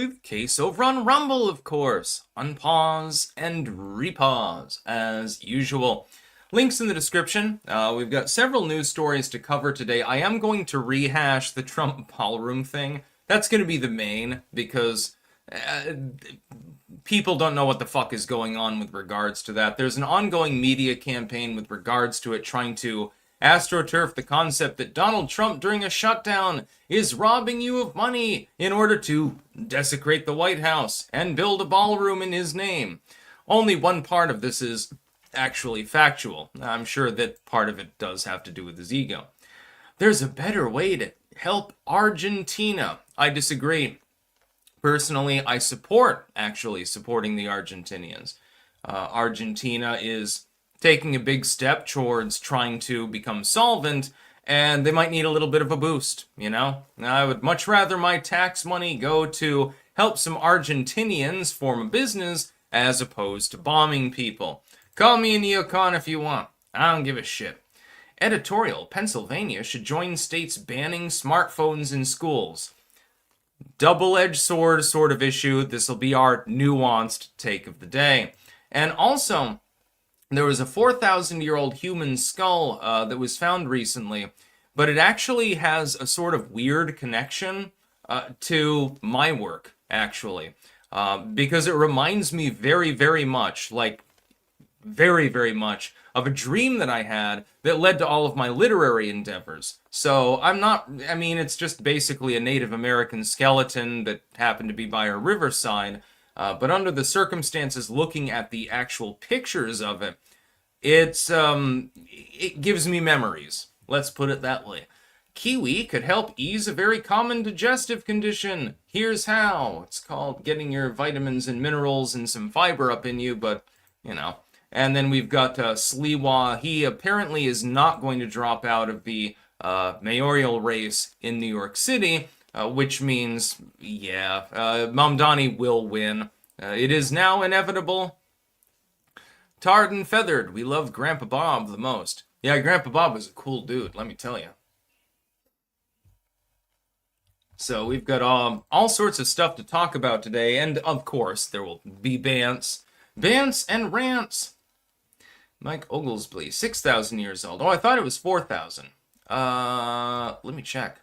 actually the case over on Rumble, of course. Unpause and repause, as usual. Links in the description. We've got several news stories to cover today. I am going to rehash the Trump ballroom thing. That's going to be the main, because people don't know what the fuck is going on with regards to that. There's an ongoing media campaign with regards to it, trying to astroturf the concept that Donald Trump during a shutdown is robbing you of money in order to desecrate the White House and build a ballroom in his name. Only one part of this is actually factual. I'm sure that part of it does have to do with his ego. There's a better way to help Argentina. I disagree. Personally, I support actually supporting the Argentinians. Argentina is taking a big step towards trying to become solvent, and they might need a little bit of a boost, you know? I would much rather my tax money go to help some Argentinians form a business as opposed to bombing people. Call me a neocon if you want. I don't give a shit. Editorial: Pennsylvania should join states banning smartphones in schools. Double-edged sword sort of issue. This will be our nuanced take of the day. And also, there was a 4,000-year-old human skull that was found recently, but it actually has a sort of weird connection to my work, actually, because it reminds me very, very much, like very, very much, of a dream that I had that led to all of my literary endeavors. So it's just basically a Native American skeleton that happened to be by a riverside, but under the circumstances, looking at the actual pictures of it, it gives me memories. Let's put it that way. Kiwi could help ease a very common digestive condition. Here's how. It's called getting your vitamins and minerals and some fiber up in you, but, you know. And then we've got Sliwa. He apparently is not going to drop out of the mayoral race in New York City, which means, yeah, Mamdani will win. It is now inevitable. Tarred and feathered. We love Grandpa Bob the most. Yeah, Grandpa Bob was a cool dude, let me tell you. So we've got all sorts of stuff to talk about today, and of course there will be bants and rants. Mike Oglesby, 6,000 years old. Oh, I thought it was 4,000. Let me check.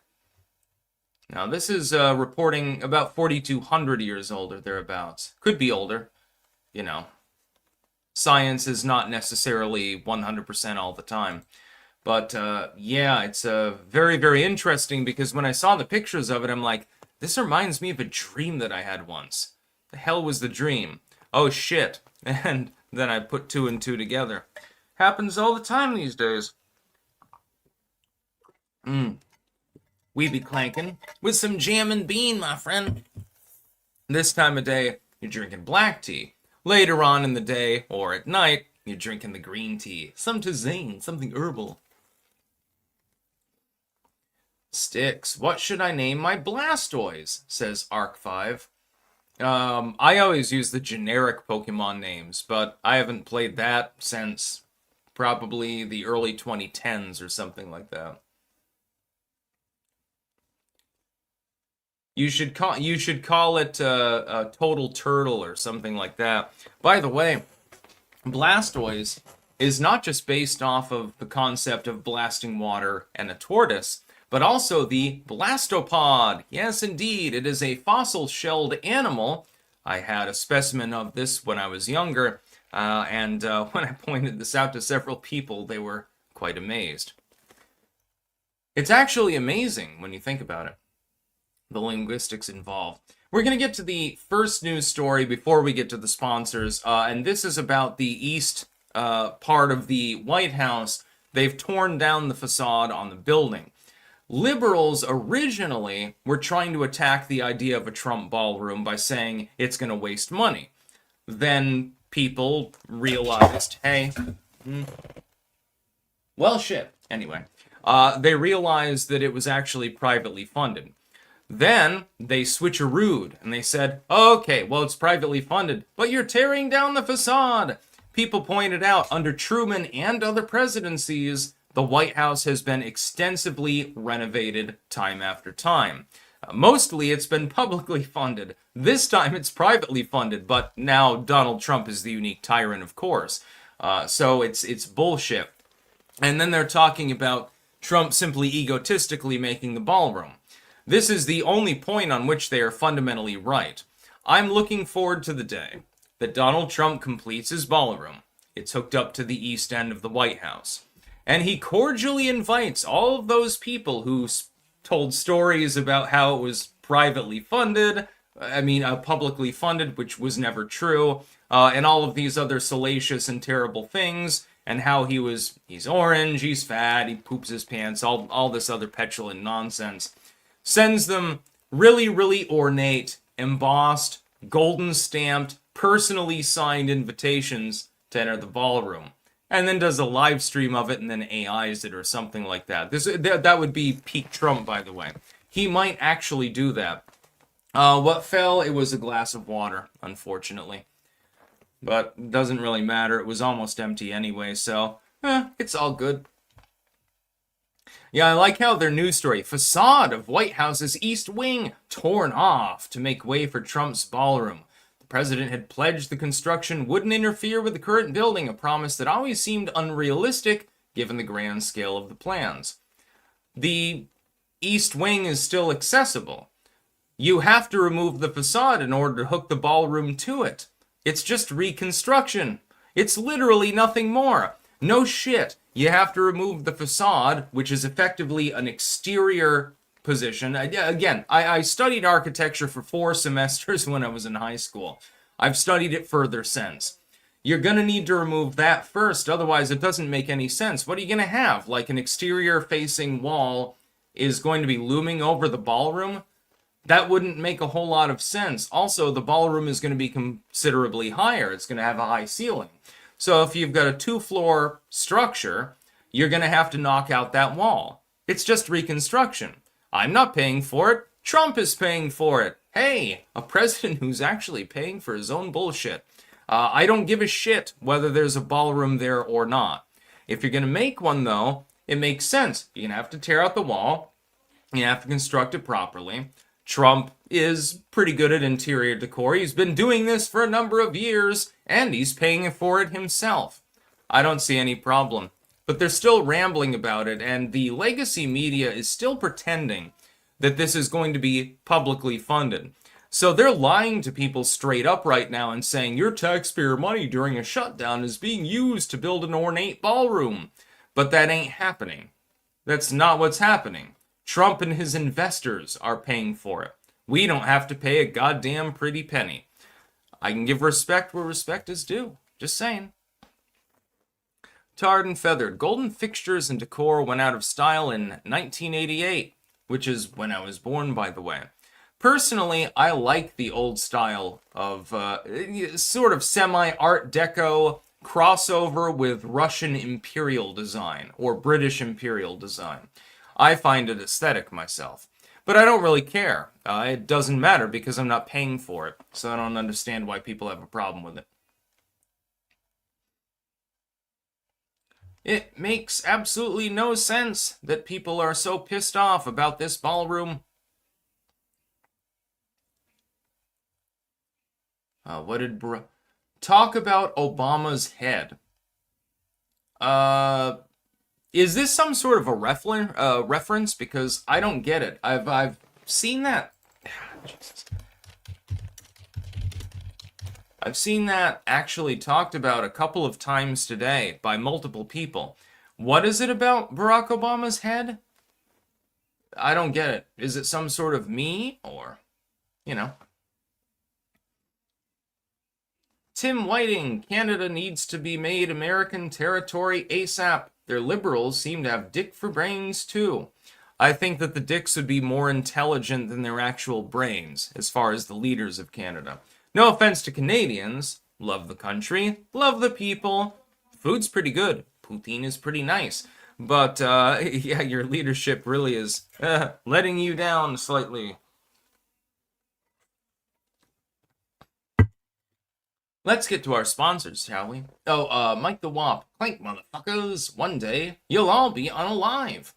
Now, this is reporting about 4,200 years old or thereabouts. Could be older. You know, science is not necessarily 100% all the time. But, yeah, it's very, very interesting, because when I saw the pictures of it, I'm like, this reminds me of a dream that I had once. The hell was the dream? Oh, shit. And then I put two and two together. Happens all the time these days. We be clanking with some jam and bean, my friend. This time of day, you're drinking black tea. Later on in the day, or at night, you're drinking the green tea. Some tisane, something herbal. Sticks. What should I name my Blastoise? Says Arc5. I always use the generic Pokemon names, but I haven't played that since probably the early 2010s or something like that. You should call it a Total Turtle or something like that. By the way, Blastoise is not just based off of the concept of blasting water and a tortoise, but also the blastopod. Yes, indeed, it is a fossil-shelled animal. I had a specimen of this when I was younger, and when I pointed this out to several people, they were quite amazed. It's actually amazing when you think about it, the linguistics involved. We're going to get to the first news story before we get to the sponsors, and this is about the east part of the White House. They've torn down the facade on the building. Liberals originally were trying to attack the idea of a Trump ballroom by saying it's going to waste money. Then people realized, hey, well, shit. Anyway, they realized that it was actually privately funded. Then they switcherooed and they said, okay, well, it's privately funded, but you're tearing down the facade. People pointed out under Truman and other presidencies, the White House has been extensively renovated time after time. Mostly it's been publicly funded. This time it's privately funded, but now Donald Trump is the unique tyrant, of course. So it's bullshit. And then they're talking about Trump simply egotistically making the ballroom. This is the only point on which they are fundamentally right. I'm looking forward to the day that Donald Trump completes his ballroom. It's hooked up to the east end of the White House. And he cordially invites all of those people who told stories about how it was privately funded, publicly funded, which was never true, and all of these other salacious and terrible things, and how he's orange, he's fat, he poops his pants, all this other petulant nonsense. Sends them really, really ornate, embossed, golden stamped, personally signed invitations to enter the ballroom. And then does a live stream of it and then AIs it or something like that. That would be peak Trump, by the way. He might actually do that. What fell? It was a glass of water, unfortunately. But it doesn't really matter. It was almost empty anyway, so it's all good. Yeah, I like how their news story, facade of White House's East Wing torn off to make way for Trump's ballroom. The president had pledged the construction wouldn't interfere with the current building, a promise that always seemed unrealistic given the grand scale of the plans. The East Wing is still accessible. You have to remove the facade in order to hook the ballroom to it. It's just reconstruction. It's literally nothing more. No shit. You have to remove the facade, which is effectively an exterior position. Again, I studied architecture for 4 semesters when I was in high school. I've studied it further since. You're going to need to remove that first, otherwise it doesn't make any sense. What are you going to have? Like an exterior-facing wall is going to be looming over the ballroom? That wouldn't make a whole lot of sense. Also, the ballroom is going to be considerably higher. It's going to have a high ceiling. So if you've got a 2-floor structure, you're going to have to knock out that wall. It's just reconstruction. I'm not paying for it. Trump is paying for it. Hey, a president who's actually paying for his own bullshit. I don't give a shit whether there's a ballroom there or not. If you're going to make one, though, it makes sense. You're going to have to tear out the wall. You have to construct it properly. Trump is pretty good at interior decor. He's been doing this for a number of years, and he's paying for it himself. I don't see any problem. But they're still rambling about it, and the legacy media is still pretending that this is going to be publicly funded. So they're lying to people straight up right now and saying your taxpayer money during a shutdown is being used to build an ornate ballroom. But that ain't happening. That's not what's happening. Trump and his investors are paying for it. We don't have to pay a goddamn pretty penny. I can give respect where respect is due. Just saying. Tarred and feathered. Golden fixtures and decor went out of style in 1988, which is when I was born, by the way. Personally, I like the old style of sort of semi-Art Deco crossover with Russian imperial design or British imperial design. I find it aesthetic myself. But I don't really care. It doesn't matter because I'm not paying for it. So I don't understand why people have a problem with it. It makes absolutely no sense that people are so pissed off about this ballroom. Talk about Obama's head. Is this some sort of a reference? Because I don't get it. I've seen that. Jesus. I've seen that actually talked about a couple of times today by multiple people. What is it about Barack Obama's head? I don't get it. Is it some sort of me or, you know? Tim Whiting, Canada needs to be made American territory ASAP. Their liberals seem to have dick for brains too. I think that the dicks would be more intelligent than their actual brains, as far as the leaders of Canada. No offense to Canadians. Love the country. Love the people. Food's pretty good. Poutine is pretty nice. But, yeah, your leadership really is letting you down slightly. Let's get to our sponsors, shall we? Oh, Mike the Wop. Clank, motherfuckers. One day, you'll all be unalive.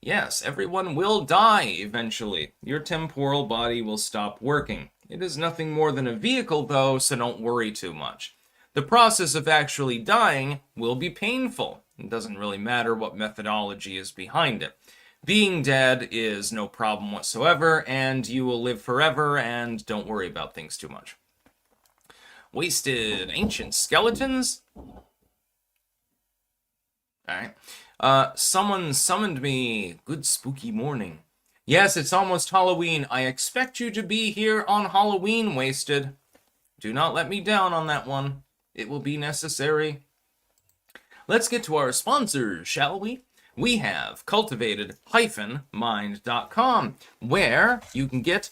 Yes, everyone will die eventually. Your temporal body will stop working. It is nothing more than a vehicle, though, so don't worry too much. The process of actually dying will be painful. It doesn't really matter what methodology is behind it. Being dead is no problem whatsoever, and you will live forever, and don't worry about things too much. Wasted ancient skeletons? Alright. Someone summoned me. Good spooky morning. Yes, it's almost Halloween. I expect you to be here on Halloween, Wasted. Do not let me down on that one. It will be necessary. Let's get to our sponsors, shall we? We have cultivated-mind.com, where you can get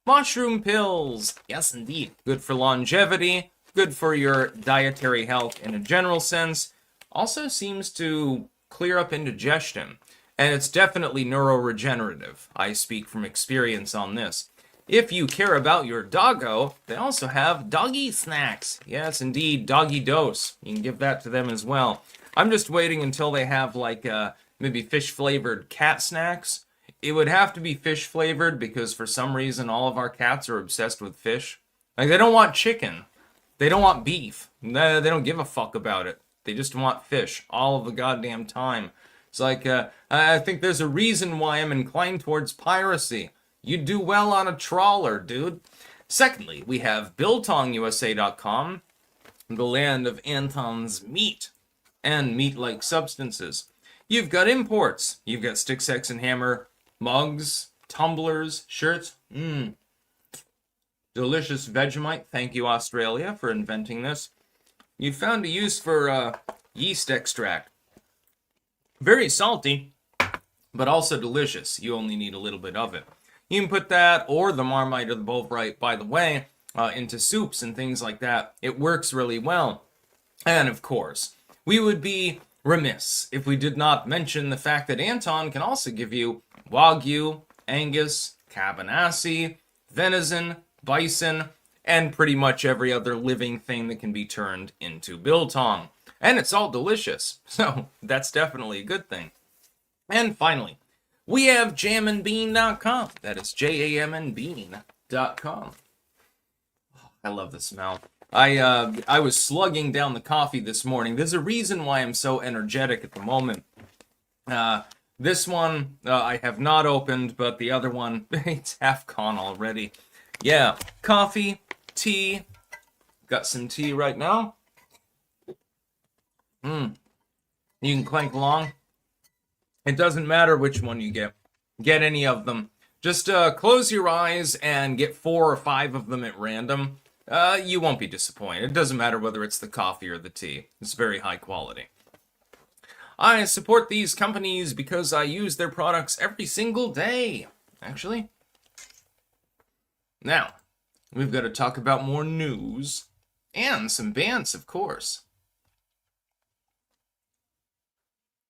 mushroom pills. Yes, indeed. Good for longevity, good for your dietary health in a general sense. Also seems to clear up indigestion. And it's definitely neuroregenerative. I speak from experience on this. If you care about your doggo, they also have doggy snacks. Yes, indeed, doggy dose. You can give that to them as well. I'm just waiting until they have like maybe fish-flavored cat snacks. It would have to be fish-flavored because for some reason all of our cats are obsessed with fish. Like, they don't want chicken. They don't want beef. They don't give a fuck about it. They just want fish all of the goddamn time. It's like, I think there's a reason why I'm inclined towards piracy. You do well on a trawler, dude. Secondly, we have BiltongUSA.com, the land of Anton's meat and meat-like substances. You've got imports. You've got Stick, Sex, and Hammer mugs, tumblers, shirts. Delicious Vegemite. Thank you, Australia, for inventing this. You found a use for yeast extract. Very salty, but also delicious. You only need a little bit of it. You can put that, or the Marmite or the Bovrite, by the way, into soups and things like that. It works really well. And of course, we would be remiss if we did not mention the fact that Anton can also give you Wagyu, Angus, Cabanassi, venison, bison, and pretty much every other living thing that can be turned into biltong. And it's all delicious, so that's definitely a good thing. And finally, we have jamandbean.com. That is jamandbean.com. I love the smell. I was slugging down the coffee this morning. There's a reason why I'm so energetic at the moment. This one I have not opened, but the other one, it's half gone already. Yeah, coffee, tea. Got some tea right now. You can clank along. It doesn't matter which one you get. Get any of them. Just close your eyes and get 4 or 5 of them at random. You won't be disappointed. It doesn't matter whether it's the coffee or the tea. It's very high quality. I support these companies because I use their products every single day, actually. Now, we've got to talk about more news and some bands, of course.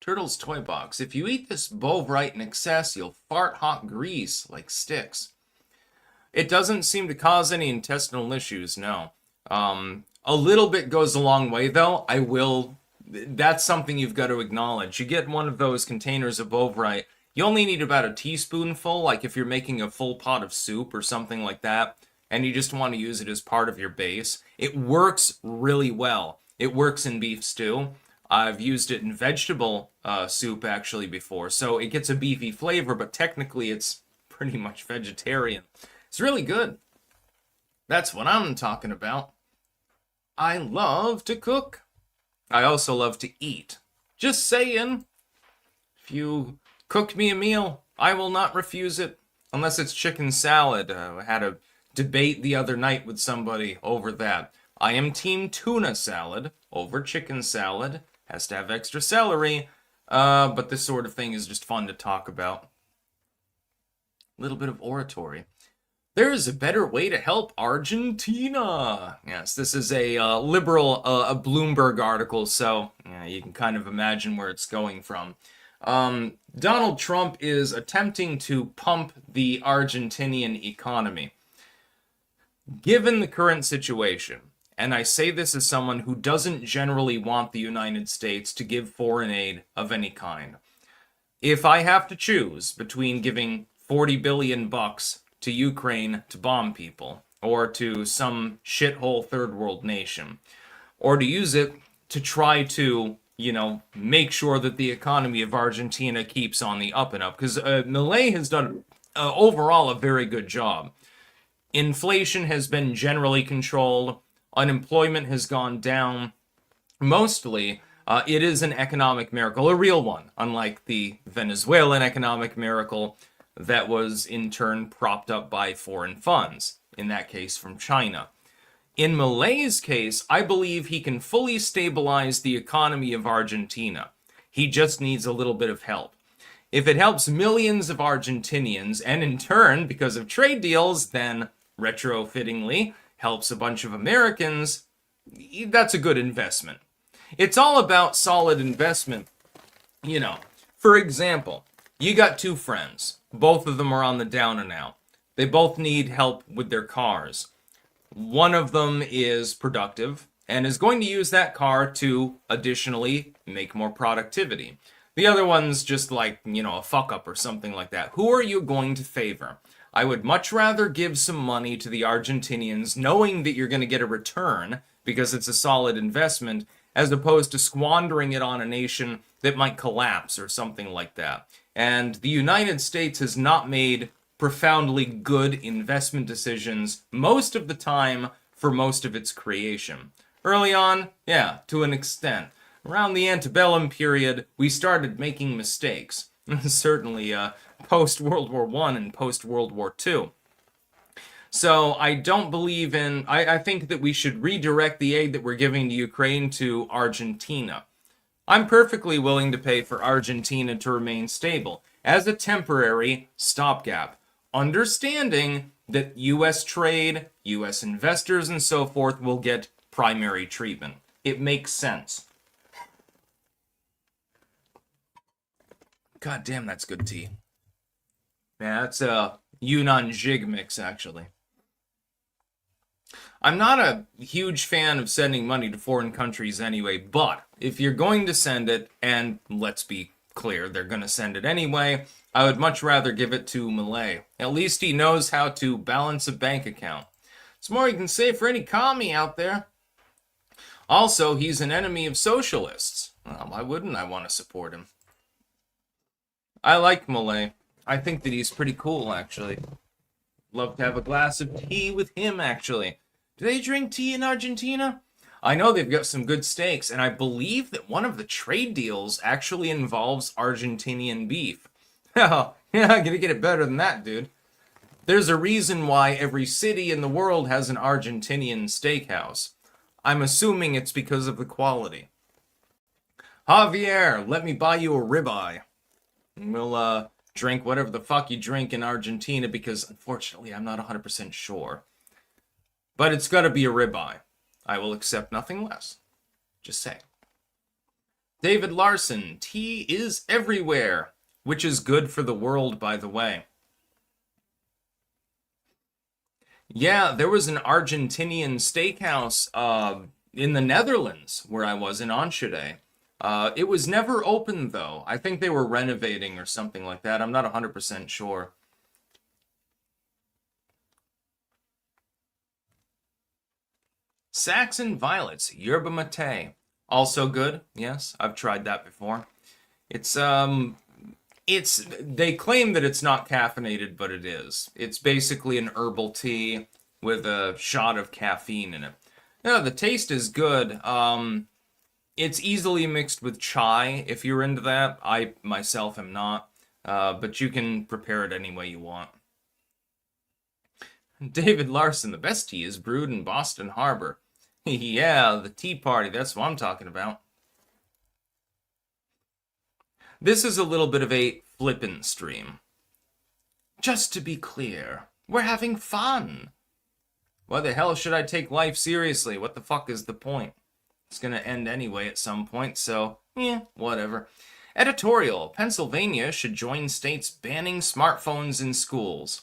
Turtle's Toy Box. If you eat this Bovrite in excess, you'll fart hot grease like sticks. It doesn't seem to cause any intestinal issues, no. A little bit goes a long way, though. That's something you've got to acknowledge. You get one of those containers of Bovrite, you only need about a teaspoonful, like if you're making a full pot of soup or something like that, and you just want to use it as part of your base. It works really well. It works in beef stew. I've used it in vegetable soup actually before, so it gets a beefy flavor, but technically it's pretty much vegetarian. It's really good. That's what I'm talking about. I love to cook. I also love to eat. Just saying. If you cook me a meal, I will not refuse it, unless it's chicken salad. I had a debate the other night with somebody over that. I am team tuna salad over chicken salad. Has to have extra celery, but this sort of thing is just fun to talk about. A little bit of oratory. There is a better way to help Argentina. Yes, this is a liberal, a Bloomberg article, so yeah, you can kind of imagine where it's going from. Donald Trump is attempting to pump the Argentinian economy. Given the current situation, and I say this as someone who doesn't generally want the United States to give foreign aid of any kind, If I have to choose between giving 40 billion bucks to Ukraine to bomb people, or to some shithole third world nation, or to use it to try to, make sure that the economy of Argentina keeps on the up and up, because Milei has done overall a very good job. Inflation has been generally controlled, unemployment has gone down. Mostly, it is an economic miracle, a real one, unlike the Venezuelan economic miracle that was in turn propped up by foreign funds, in that case from China. In Milei's case, I believe he can fully stabilize the economy of Argentina. He just needs a little bit of help. If it helps millions of Argentinians, and in turn, because of trade deals, then retrofittingly helps a bunch of Americans, that's a good investment. It's all about solid investment. For example, you got two friends. Both of them are on the down and out. They both need help with their cars. One of them is productive and is going to use that car to additionally make more productivity. The other one's just like, a fuck up or something like that. Who are you going to favor? I would much rather give some money to the Argentinians knowing that you're going to get a return because it's a solid investment, as opposed to squandering it on a nation that might collapse or something like that. And the United States has not made profoundly good investment decisions most of the time for most of its creation. Early on, yeah, to an extent. Around the antebellum period, we started making mistakes. Certainly post-World War I and post-World War II. So I don't believe in... I think that we should redirect the aid that we're giving to Ukraine to Argentina. I'm perfectly willing to pay for Argentina to remain stable as a temporary stopgap, understanding that U.S. trade, U.S. investors, and so forth will get primary treatment. It makes sense. God damn, that's good tea. Yeah, that's a Yunnan jig mix, actually. I'm not a huge fan of sending money to foreign countries anyway, but if you're going to send it, and let's be clear, they're going to send it anyway, I would much rather give it to Milei. At least he knows how to balance a bank account. It's more you can say for any commie out there. Also, he's an enemy of socialists. Well, why wouldn't I want to support him? I like Milei. I think that he's pretty cool, actually. Love to have a glass of tea with him, actually. Do they drink tea in Argentina? I know they've got some good steaks, and I believe that one of the trade deals actually involves Argentinian beef. Oh, yeah, I'm gonna get it better than that, dude. There's a reason why every city in the world has an Argentinian steakhouse. I'm assuming it's because of the quality. Javier, let me buy you a ribeye. We'll, drink whatever the fuck you drink in Argentina, because unfortunately I'm not 100% sure. But it's gotta be a ribeye. I will accept nothing less. Just say. David Larson, tea is everywhere, which is good for the world, by the way. Yeah, there was an Argentinian steakhouse in the Netherlands where I was in Enschede. It was never open, though. I think they were renovating or something like that. I'm not 100% sure. Saxon Violets, Yerba Mate. Also good. Yes, I've tried that before. They claim that it's not caffeinated, but it is. It's basically an herbal tea with a shot of caffeine in it. No, the taste is good. It's easily mixed with chai, if you're into that. I, myself, am not. But you can prepare it any way you want. David Larson, the best tea is brewed in Boston Harbor. Yeah, the tea party, that's what I'm talking about. This is a little bit of a flippant stream. Just to be clear, we're having fun. Why the hell should I take life seriously? What the fuck is the point? It's gonna end anyway at some point, so, whatever. Editorial, Pennsylvania should join states banning smartphones in schools.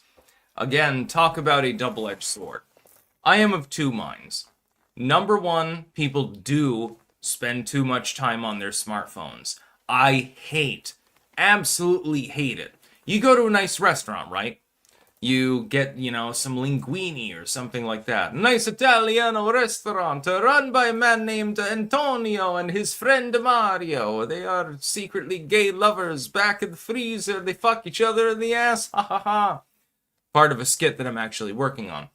Again, talk about a double-edged sword. I am of two minds. Number one, people do spend too much time on their smartphones. I hate, absolutely hate it. You go to a nice restaurant, right? You get, some linguine or something like that. Nice Italiano restaurant run by a man named Antonio and his friend Mario. They are secretly gay lovers back in the freezer. They fuck each other in the ass. Ha ha ha. Part of a skit that I'm actually working on.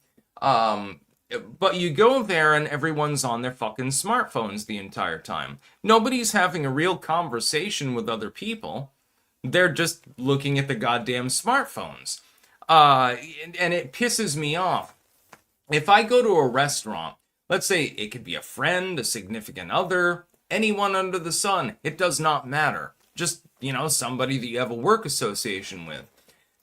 But you go there and everyone's on their fucking smartphones the entire time. Nobody's having a real conversation with other people. They're just looking at the goddamn smartphones. And it pisses me off. If I go to a restaurant, let's say it could be a friend, a significant other, anyone under the sun, it does not matter. Just, somebody that you have a work association with.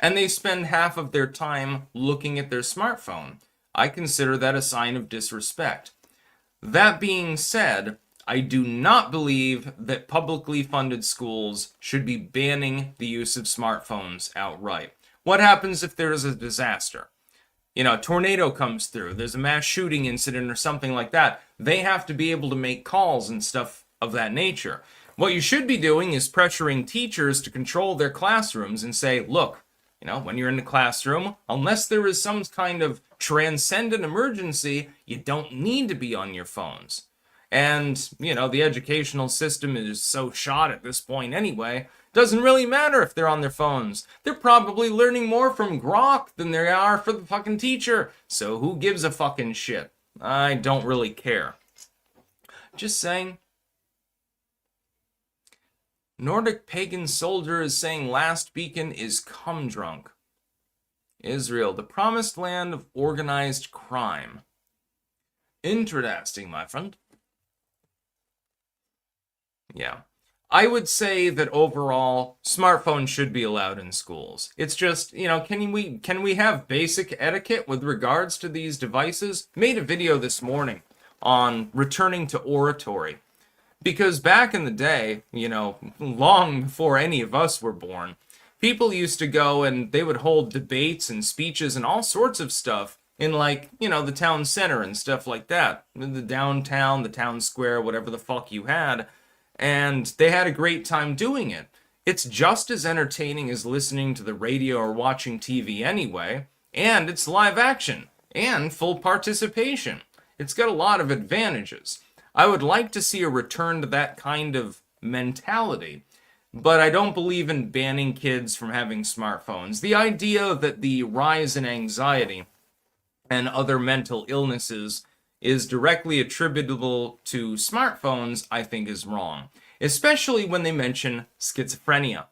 And they spend half of their time looking at their smartphone. I consider that a sign of disrespect. That being said, I do not believe that publicly funded schools should be banning the use of smartphones outright. What happens if there is a disaster? A tornado comes through, there's a mass shooting incident or something like that. They have to be able to make calls and stuff of that nature. What you should be doing is pressuring teachers to control their classrooms and say, look, when you're in the classroom, unless there is some kind of transcendent emergency, you don't need to be on your phones. And, the educational system is so shot at this point anyway. Doesn't really matter if they're on their phones. They're probably learning more from Grok than they are for the fucking teacher. So who gives a fucking shit? I don't really care. Just saying. Nordic pagan soldier is saying last beacon is cum drunk. Israel, the promised land of organized crime. Interesting, my friend. Yeah. I would say that overall, smartphones should be allowed in schools. It's just, can we have basic etiquette with regards to these devices? Made a video this morning on returning to oratory. Because back in the day, long before any of us were born, people used to go and they would hold debates and speeches and all sorts of stuff in the town center and stuff like that. The downtown, the town square, whatever the fuck you had. And they had a great time doing it. It's just as entertaining as listening to the radio or watching TV anyway, and it's live action, and full participation. It's got a lot of advantages. I would like to see a return to that kind of mentality, but I don't believe in banning kids from having smartphones. The idea that the rise in anxiety and other mental illnesses is directly attributable to smartphones, I think is wrong. Especially when they mention schizophrenia.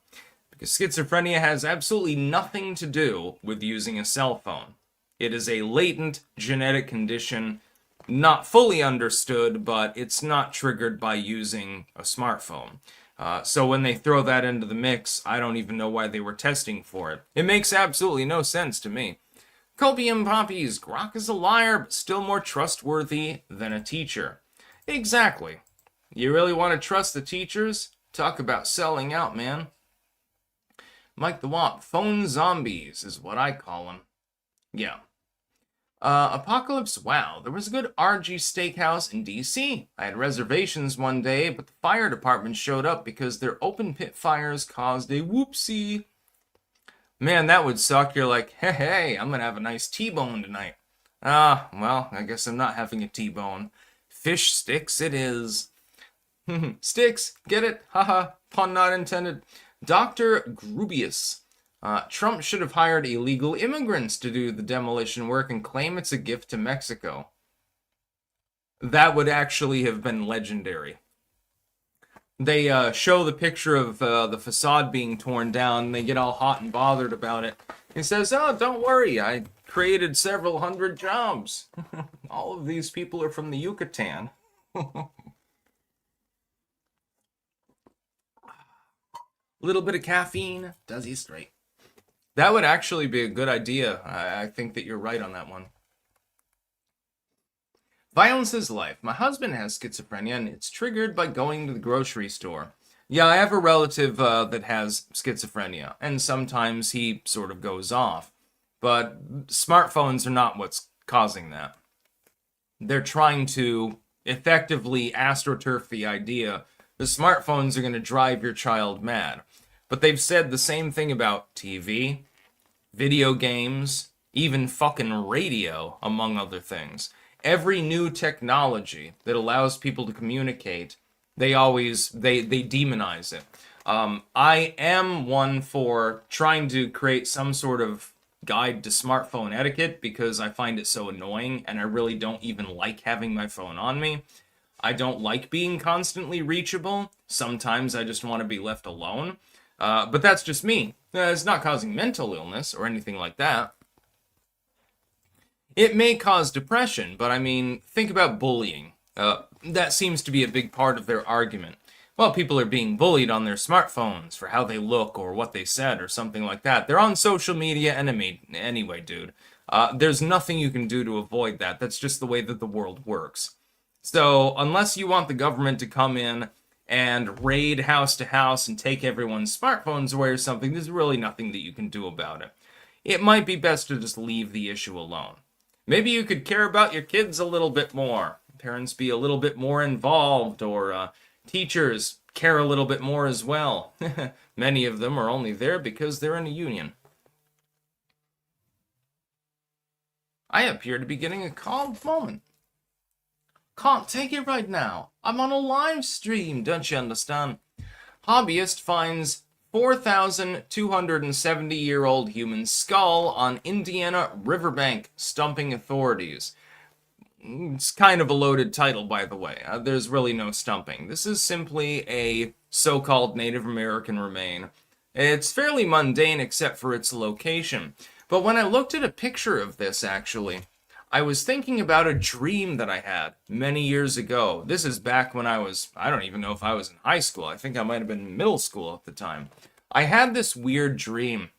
Because schizophrenia has absolutely nothing to do with using a cell phone. It is a latent genetic condition, not fully understood, but it's not triggered by using a smartphone. So when they throw that into the mix, I don't even know why they were testing for it. It makes absolutely no sense to me. Copium poppies, Grok is a liar, but still more trustworthy than a teacher. Exactly. You really want to trust the teachers? Talk about selling out, man. Mike the Wop, phone zombies is what I call them. Yeah. Apocalypse, wow, there was a good RG steakhouse in DC. I had reservations one day, but the fire department showed up because their open pit fires caused a whoopsie. Man, that would suck. You're like, hey, I'm going to have a nice T-bone tonight. Well, I guess I'm not having a T-bone. Fish sticks it is. Sticks, get it? Haha, pun not intended. Dr. Grubius. Trump should have hired illegal immigrants to do the demolition work and claim it's a gift to Mexico. That would actually have been legendary. They show the picture of the facade being torn down, and they get all hot and bothered about it. He says, oh, don't worry, I created several hundred jobs. All of these people are from the Yucatan. Little bit of caffeine does you straight. That would actually be a good idea. I think that you're right on that one. Violence is life. My husband has schizophrenia, and it's triggered by going to the grocery store. Yeah, I have a relative that has schizophrenia, and sometimes he sort of goes off. But smartphones are not what's causing that. They're trying to effectively astroturf the idea the smartphones are going to drive your child mad. But they've said the same thing about TV, video games, even fucking radio, among other things. Every new technology that allows people to communicate, they demonize it. I am one for trying to create some sort of guide to smartphone etiquette because I find it so annoying and I really don't even like having my phone on me. I don't like being constantly reachable. Sometimes I just want to be left alone. But that's just me. It's not causing mental illness or anything like that. It may cause depression, but I mean, think about bullying. That seems to be a big part of their argument. Well, people are being bullied on their smartphones for how they look or what they said or something like that. They're on social media anyway, dude. There's nothing you can do to avoid that. That's just the way that the world works. So, unless you want the government to come in and raid house to house and take everyone's smartphones away or something, there's really nothing that you can do about it. It might be best to just leave the issue alone. Maybe you could care about your kids a little bit more. Parents be a little bit more involved, or teachers care a little bit more as well. Many of them are only there because they're in a union. I appear to be getting a calm moment. Can't take it right now. I'm on a live stream, don't you understand? Hobbyist finds 4,270-year-old human skull on Indiana riverbank, stumping authorities. It's kind of a loaded title, by the way. There's really no stumping. This is simply a so-called Native American remain. It's fairly mundane except for its location. But when I looked at a picture of this, actually, I was thinking about a dream that I had many years ago. This is back when I don't even know if I was in high school. I think I might have been in middle school at the time. I had this weird dream.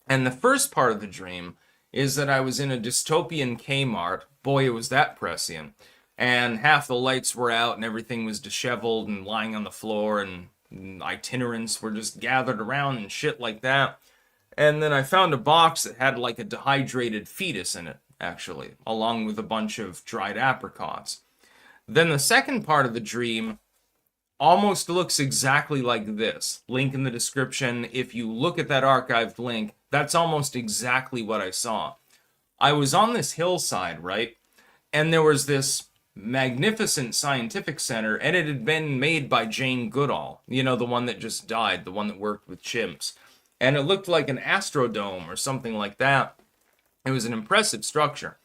And the first part of the dream is that I was in a dystopian Kmart. Boy, it was that prescient. And half the lights were out and everything was disheveled and lying on the floor and itinerants were just gathered around and shit like that. And then I found a box that had like a dehydrated fetus in it, actually, along with a bunch of dried apricots. Then the second part of the dream almost looks exactly like this. Link in the description. If you look at that archived link, that's almost exactly what I saw. I was on this hillside, right? And there was this magnificent scientific center, and it had been made by Jane Goodall. You know, the one that just died, the one that worked with chimps. And it looked like an astrodome or something like that. It was an impressive structure.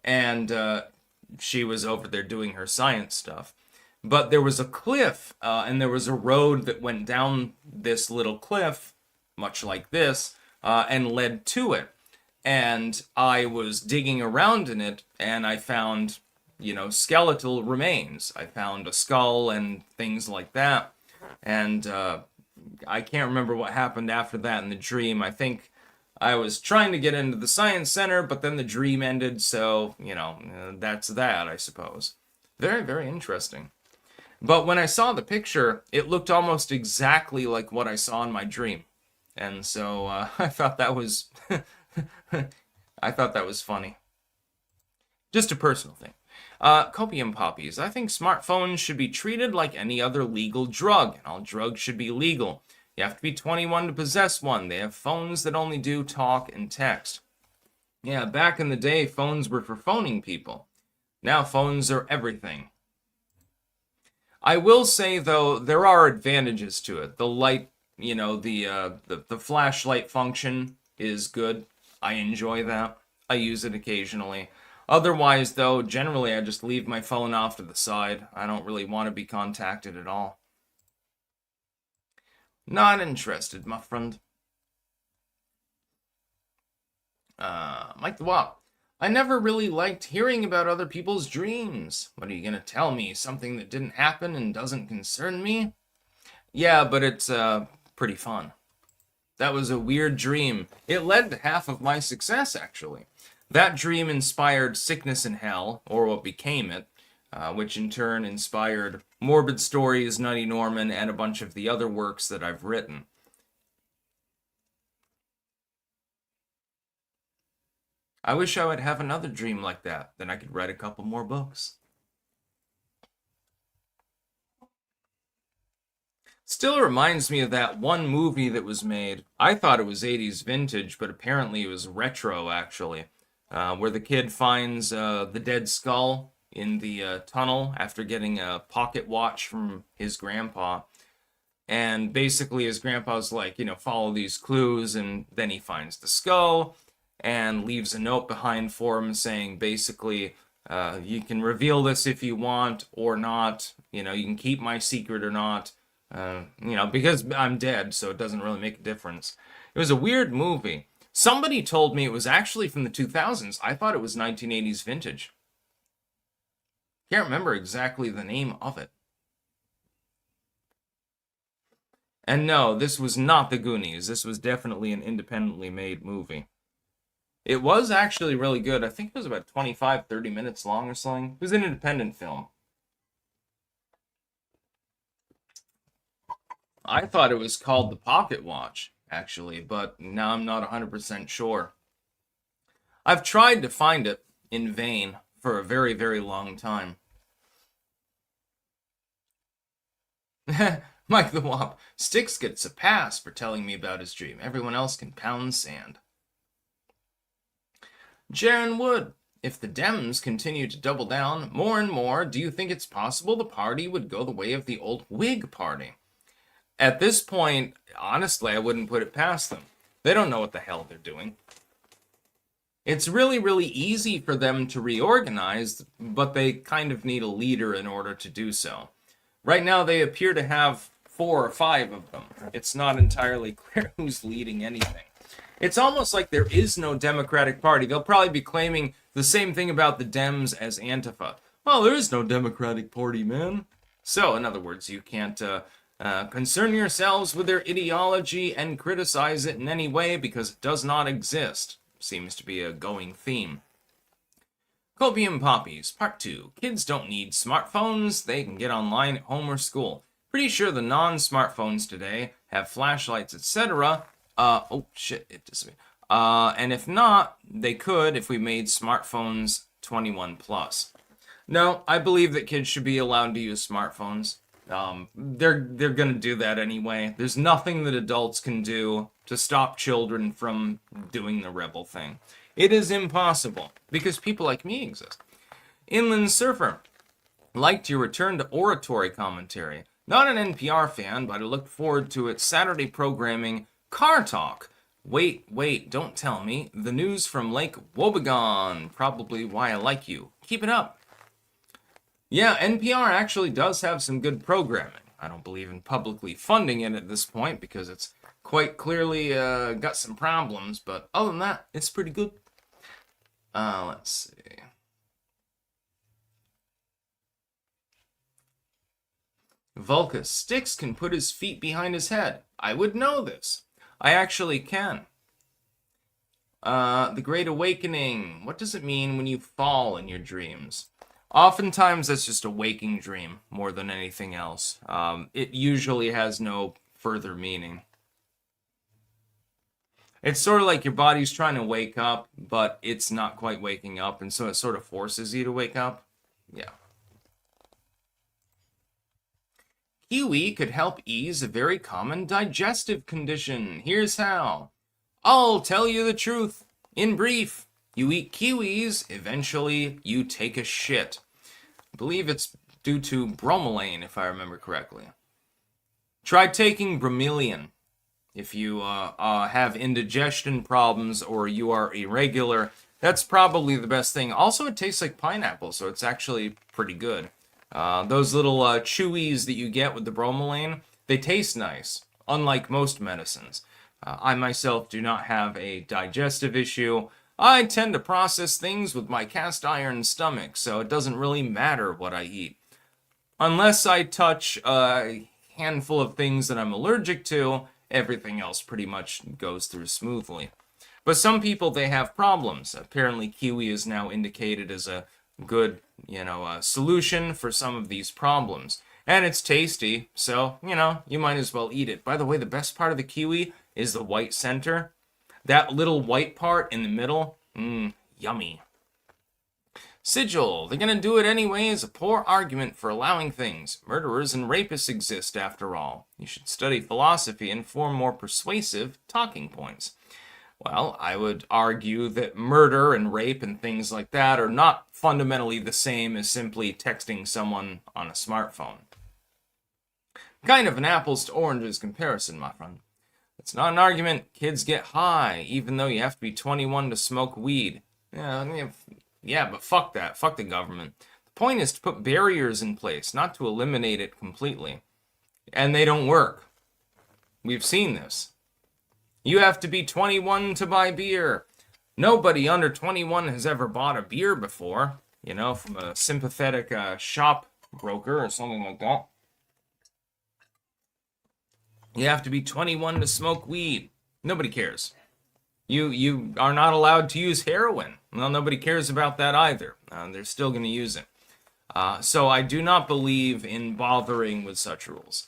And she was over there doing her science stuff. But there was a cliff, and there was a road that went down this little cliff, much like this, and led to it. And I was digging around in it, and I found, skeletal remains. I found a skull and things like that. And I can't remember what happened after that in the dream. I think I was trying to get into the science center, but then the dream ended, so, that's that, I suppose. Very, very interesting. But when I saw the picture, it looked almost exactly like what I saw in my dream. And so I thought that was funny. Just a personal thing. Copium poppies. I think smartphones should be treated like any other legal drug, and all drugs should be legal. You have to be 21 to possess one. They have phones that only do talk and text. Yeah, back in the day, phones were for phoning people. Now phones are everything. I will say, though, there are advantages to it. The light, the flashlight function is good. I enjoy that. I use it occasionally. Otherwise, though, generally I just leave my phone off to the side. I don't really want to be contacted at all. Not interested, my friend. Mike the Wop. I never really liked hearing about other people's dreams. What are you going to tell me? Something that didn't happen and doesn't concern me? Yeah, but it's pretty fun. That was a weird dream. It led to half of my success, actually. That dream inspired Sickness in Hell, or what became it, which in turn inspired Morbid Stories, Nutty Norman, and a bunch of the other works that I've written. I wish I would have another dream like that. Then I could write a couple more books. Still reminds me of that one movie that was made. I thought it was 80s vintage, but apparently it was retro, actually. Where the kid finds the dead skull in the tunnel after getting a pocket watch from his grandpa. And basically, his grandpa's like, follow these clues, and then he finds the skull and leaves a note behind for him saying, basically, you can reveal this if you want or not. You can keep my secret or not. Because I'm dead, so it doesn't really make a difference. It was a weird movie. Somebody told me it was actually from the 2000s. I thought it was 1980s vintage. Can't remember exactly the name of it. And no, this was not The Goonies. This was definitely an independently made movie. It was actually really good. I think it was about 25, 30 minutes long or something. It was an independent film. I thought it was called The Pocket Watch, actually, but now I'm not 100% sure. I've tried to find it in vain for a very, very long time. Mike the Wop. Styx gets a pass for telling me about his dream. Everyone else can pound sand. Jaron Wood. If the Dems continue to double down more and more, do you think it's possible the party would go the way of the old Whig Party? At this point, honestly, I wouldn't put it past them. They don't know what the hell they're doing. It's really, really easy for them to reorganize, but they kind of need a leader in order to do so. Right now, they appear to have 4 or 5 of them. It's not entirely clear who's leading anything. It's almost like there is no Democratic Party. They'll probably be claiming the same thing about the Dems as Antifa. Well, there is no Democratic Party, man. So, in other words, you can't concern yourselves with their ideology and criticize it in any way because it does not exist. Seems to be a going theme. Copium Poppies, Part 2. Kids don't need smartphones. They can get online at home or school. Pretty sure the non-smartphones today have flashlights, etc. Oh, shit, it disappeared. And if not, they could if we made smartphones 21 plus. No, I believe that kids should be allowed to use smartphones. They're gonna do that anyway. There's nothing that adults can do to stop children from doing the rebel thing. It is impossible, because people like me exist. Inland Surfer. Liked your return to oratory commentary. Not an NPR fan, but I look forward to its Saturday programming, Car Talk. Wait, don't tell me. The news from Lake Wobegon. Probably why I like you. Keep it up. Yeah, NPR actually does have some good programming. I don't believe in publicly funding it at this point because it's quite clearly got some problems, but other than that, it's pretty good. Let's see. Vulcus. Styx can put his feet behind his head. I would know this. I actually can. The Great Awakening. What does it mean when you fall in your dreams? Oftentimes, that's just a waking dream more than anything else. It usually has no further meaning. It's sort of like your body's trying to wake up, but it's not quite waking up, and so it sort of forces you to wake up. Yeah. Kiwi could help ease a very common digestive condition. Here's how. I'll tell you the truth. In brief, you eat kiwis, eventually you take a shit. I believe it's due to bromelain, if I remember correctly. Try taking bromelain if you have indigestion problems or you are irregular. That's probably the best thing. Also, it tastes like pineapple, so it's actually pretty good. Those little chewies that you get with the bromelain, they taste nice, unlike most medicines. I myself do not have a digestive issue. I tend to process things with my cast iron stomach, so it doesn't really matter what I eat. Unless I touch a handful of things that I'm allergic to, everything else pretty much goes through smoothly. But some people, they have problems. Apparently, kiwi is now indicated as a good, solution for some of these problems. And it's tasty, so, you might as well eat it. By the way, the best part of the kiwi is the white center. That little white part in the middle, yummy. Sigil, they're gonna do it anyway is a poor argument for allowing things. Murderers and rapists exist after all. You should study philosophy and form more persuasive talking points. Well, I would argue that murder and rape and things like that are not fundamentally the same as simply texting someone on a smartphone. Kind of an apples to oranges comparison, my friend. It's not an argument. Kids get high, even though you have to be 21 to smoke weed. Yeah, but fuck that. Fuck the government. The point is to put barriers in place, not to eliminate it completely. And they don't work. We've seen this. You have to be 21 to buy beer. Nobody under 21 has ever bought a beer before, from a sympathetic shop broker or something like that. You have to be 21 to smoke weed. Nobody cares. You are not allowed to use heroin. Well, nobody cares about that either. They're still going to use it. So I do not believe in bothering with such rules.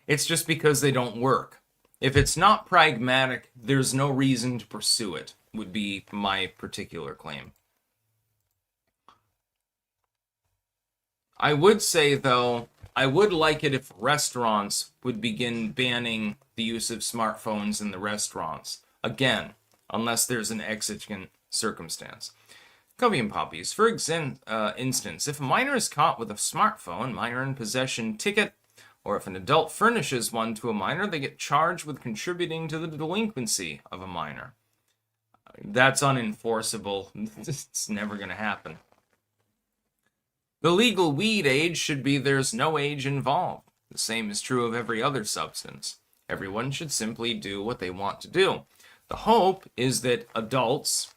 It's just because they don't work. If it's not pragmatic, there's no reason to pursue it, would be my particular claim. I would say, though, I would like it if restaurants would begin banning the use of smartphones in the restaurants. Again, unless there's an exigent circumstance. Cubby and Poppies, for instance, if a minor is caught with a smartphone, minor in possession ticket, or if an adult furnishes one to a minor, they get charged with contributing to the delinquency of a minor. That's unenforceable. It's never going to happen. The legal weed age should be there's no age involved. The same is true of every other substance. Everyone should simply do what they want to do. The hope is that adults,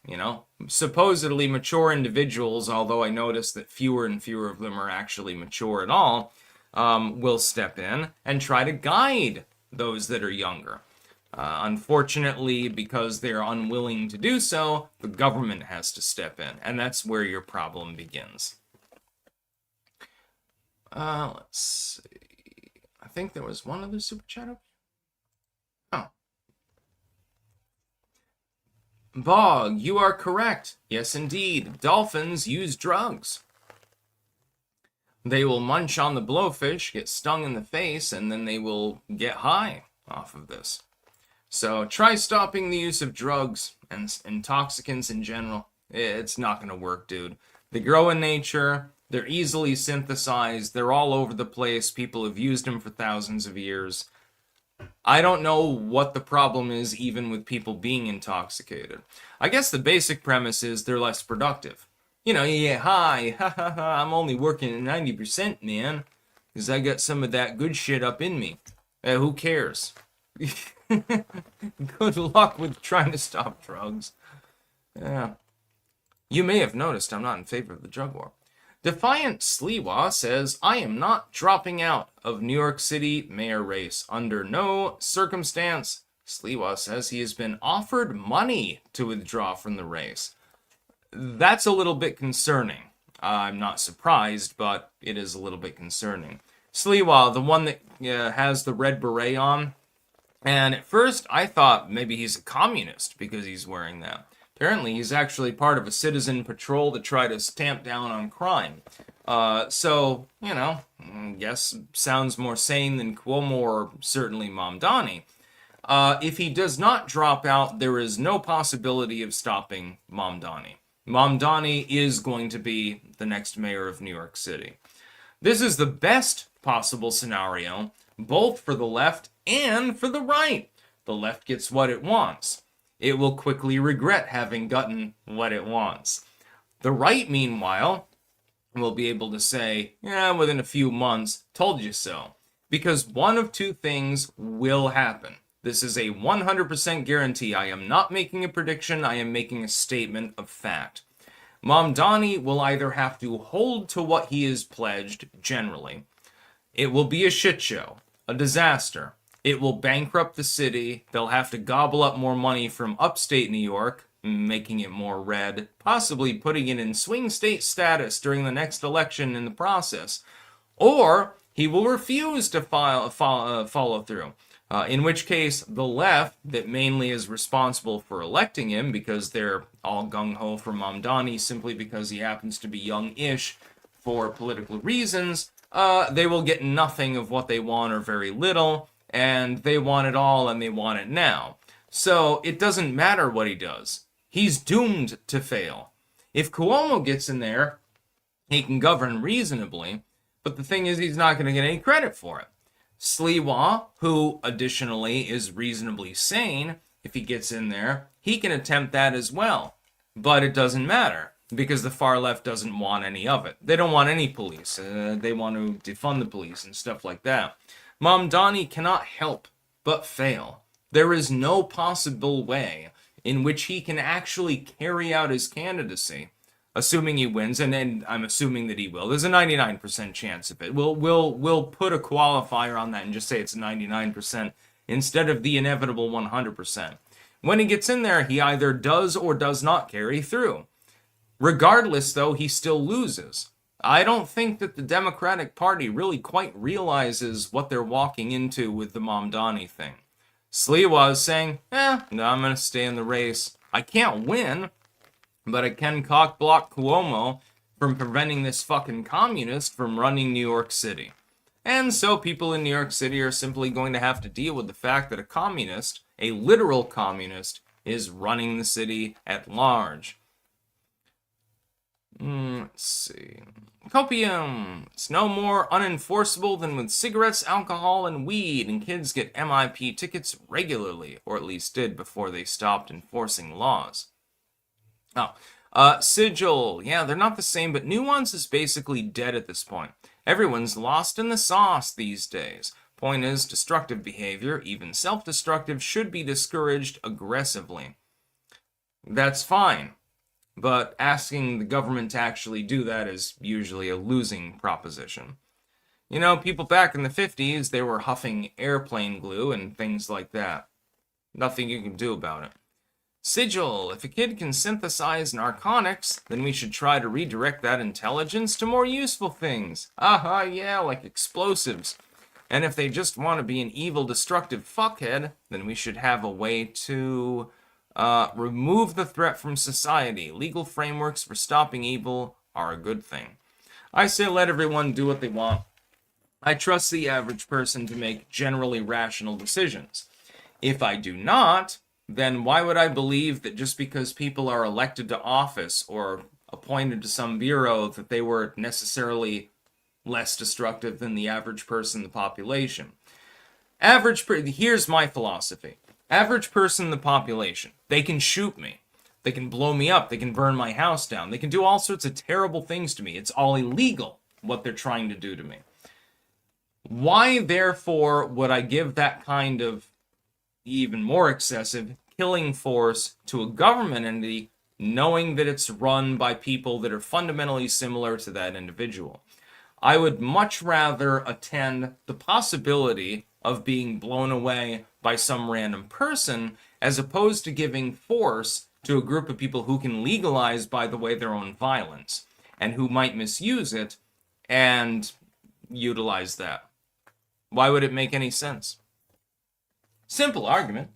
supposedly mature individuals, although I notice that fewer and fewer of them are actually mature at all, will step in and try to guide those that are younger. Unfortunately, because they're unwilling to do so, the government has to step in, and that's where your problem begins. Let's see. I think there was one other super chat up here. Oh. Bog, you are correct. Yes, indeed. Dolphins use drugs. They will munch on the blowfish, get stung in the face, and then they will get high off of this. So try stopping the use of drugs and intoxicants in general. It's not going to work, dude. They grow in nature. They're easily synthesized. They're all over the place. People have used them for thousands of years. I don't know what the problem is even with people being intoxicated. I guess the basic premise is they're less productive. You get high. I'm only working at 90%, man. Because I got some of that good shit up in me. Who cares? Good luck with trying to stop drugs. Yeah. You may have noticed I'm not in favor of the drug war. Defiant Sliwa says, I am not dropping out of New York City mayor race under no circumstance. Sliwa says he has been offered money to withdraw from the race. That's a little bit concerning. I'm not surprised, but it is a little bit concerning. Sliwa, the one that has the red beret on, and at first I thought maybe he's a communist because he's wearing that. Apparently, he's actually part of a citizen patrol to try to stamp down on crime. So, I guess sounds more sane than Cuomo or certainly Mamdani. If he does not drop out, there is no possibility of stopping Mamdani. Mamdani is going to be the next mayor of New York City. This is the best possible scenario, both for the left and for the right. The left gets what it wants. It will quickly regret having gotten what it wants. The right, meanwhile, will be able to say, within a few months, told you so. Because one of two things will happen. This is a 100% guarantee. I am not making a prediction. I am making a statement of fact. Mamdani will either have to hold to what he has pledged, generally. It will be a shit show, a disaster. It will bankrupt the city. They'll have to gobble up more money from upstate New York, making it more red, possibly putting it in swing state status during the next election in the process. Or he will refuse to follow through. In which case, the left, that mainly is responsible for electing him because they're all gung-ho for Mamdani simply because he happens to be young-ish for political reasons, they will get nothing of what they want or very little, and they want it all and they want it now. So it doesn't matter what he does. He's doomed to fail. If Cuomo gets in there, he can govern reasonably, but the thing is he's not going to get any credit for it. Sliwa, who additionally is reasonably sane, if he gets in there, he can attempt that as well. But it doesn't matter, because the far left doesn't want any of it. They don't want any police. They want to defund the police and stuff like that. Mamdani cannot help but fail. There is no possible way in which he can actually carry out his candidacy, assuming he wins, and I'm assuming that he will. There's a 99% chance of it. We'll put a qualifier on that and just say it's 99% instead of the inevitable 100%. When he gets in there, he either does or does not carry through. Regardless, though, he still loses. I don't think that the Democratic Party really quite realizes what they're walking into with the Mamdani thing. Sliwa is saying, no, I'm going to stay in the race. I can't win, but I can cock-block Cuomo from preventing this fucking communist from running New York City. And so people in New York City are simply going to have to deal with the fact that a communist, a literal communist, is running the city at large. Let's see. Copium. It's no more unenforceable than with cigarettes, alcohol, and weed, and kids get MIP tickets regularly, or at least did before they stopped enforcing laws. Sigil. Yeah, they're not the same, but nuance is basically dead at this point. Everyone's lost in the sauce these days. Point is, destructive behavior, even self-destructive, should be discouraged aggressively. That's fine. But asking the government to actually do that is usually a losing proposition. You know, people back in the 50s, they were huffing airplane glue and things like that. Nothing you can do about it. Sigil, if a kid can synthesize narcotics, then we should try to redirect that intelligence to more useful things. Yeah, like explosives. And if they just want to be an evil, destructive fuckhead, then we should have a way to remove the threat from society. Legal frameworks for stopping evil are a good thing. I say let everyone do what they want. I trust the average person to make generally rational decisions. If I do not, then why would I believe that just because people are elected to office or appointed to some bureau that they were necessarily less destructive than the average person in the population? Here's my philosophy. Average person in the population, they can shoot me. They can blow me up. They can burn my house down. They can do all sorts of terrible things to me. It's all illegal, what they're trying to do to me. Why, therefore, would I give that kind of even more excessive killing force to a government entity knowing that it's run by people that are fundamentally similar to that individual? I would much rather attend the possibility of being blown away by some random person as opposed to giving force to a group of people who can legalize, by the way, their own violence and who might misuse it and utilize that. Why would it make any sense? Simple argument.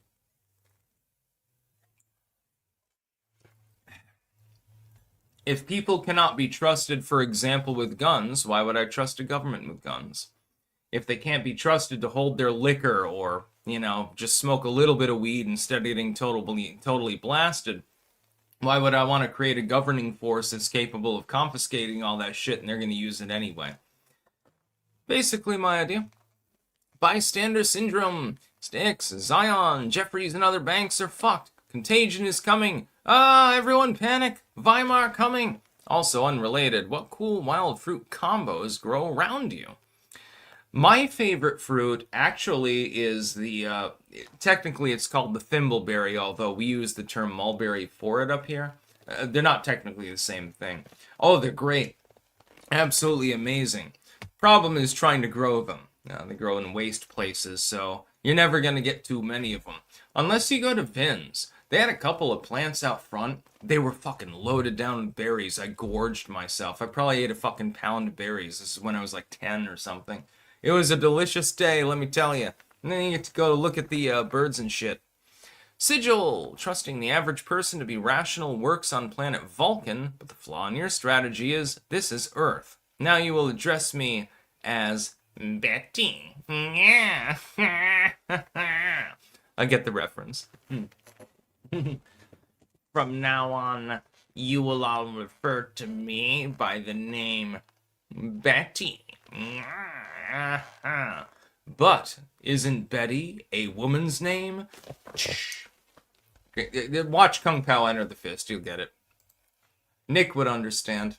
If people cannot be trusted, for example, with guns, why would I trust a government with guns? If they can't be trusted to hold their liquor or, just smoke a little bit of weed instead of getting totally blasted, why would I want to create a governing force that's capable of confiscating all that shit and they're going to use it anyway? Basically my idea. Bystander syndrome. Sticks, Zion, Jeffries, and other banks are fucked. Contagion is coming. Everyone panic. Weimar coming. Also unrelated, what cool wild fruit combos grow around you? My favorite fruit actually is the, technically it's called the thimbleberry, although we use the term mulberry for it up here. They're not technically the same thing. Oh, they're great. Absolutely amazing. Problem is trying to grow them. They grow in waste places, so you're never going to get too many of them. Unless you go to Vin's. They had a couple of plants out front. They were fucking loaded down with berries. I gorged myself. I probably ate a fucking pound of berries. This is when I was like 10 or something. It was a delicious day, let me tell you. And then you get to go look at the birds and shit. Sigil, trusting the average person to be rational works on planet Vulcan, but the flaw in your strategy is this is Earth. Now you will address me as Betty. Yeah. I get the reference. From now on, you will all refer to me by the name Betty. But isn't Betty a woman's name? Watch Kung Pao Enter the Fist, you'll get it. Nick would understand.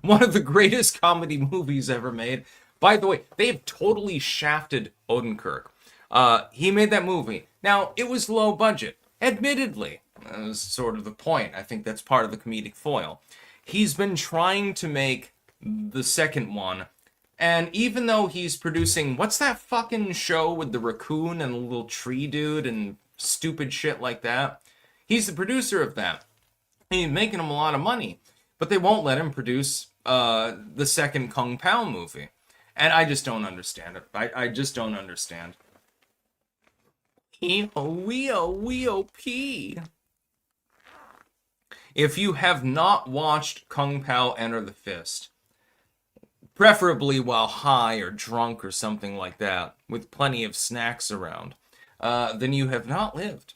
One of the greatest comedy movies ever made. By the way, they've totally shafted Odenkirk. He made that movie. Now, it was low budget, admittedly. That was sort of the point. I think that's part of the comedic foil. He's been trying to make the second one, and even though he's producing, what's that fucking show with the raccoon and the little tree dude and stupid shit like that? He's the producer of that. He's making him a lot of money, but they won't let him produce the second Kung Pao movie. And I just don't understand it. I just don't understand. E-O-W-E-O-P. If you have not watched Kung Pao Enter the Fist, preferably while high or drunk or something like that, with plenty of snacks around, then you have not lived.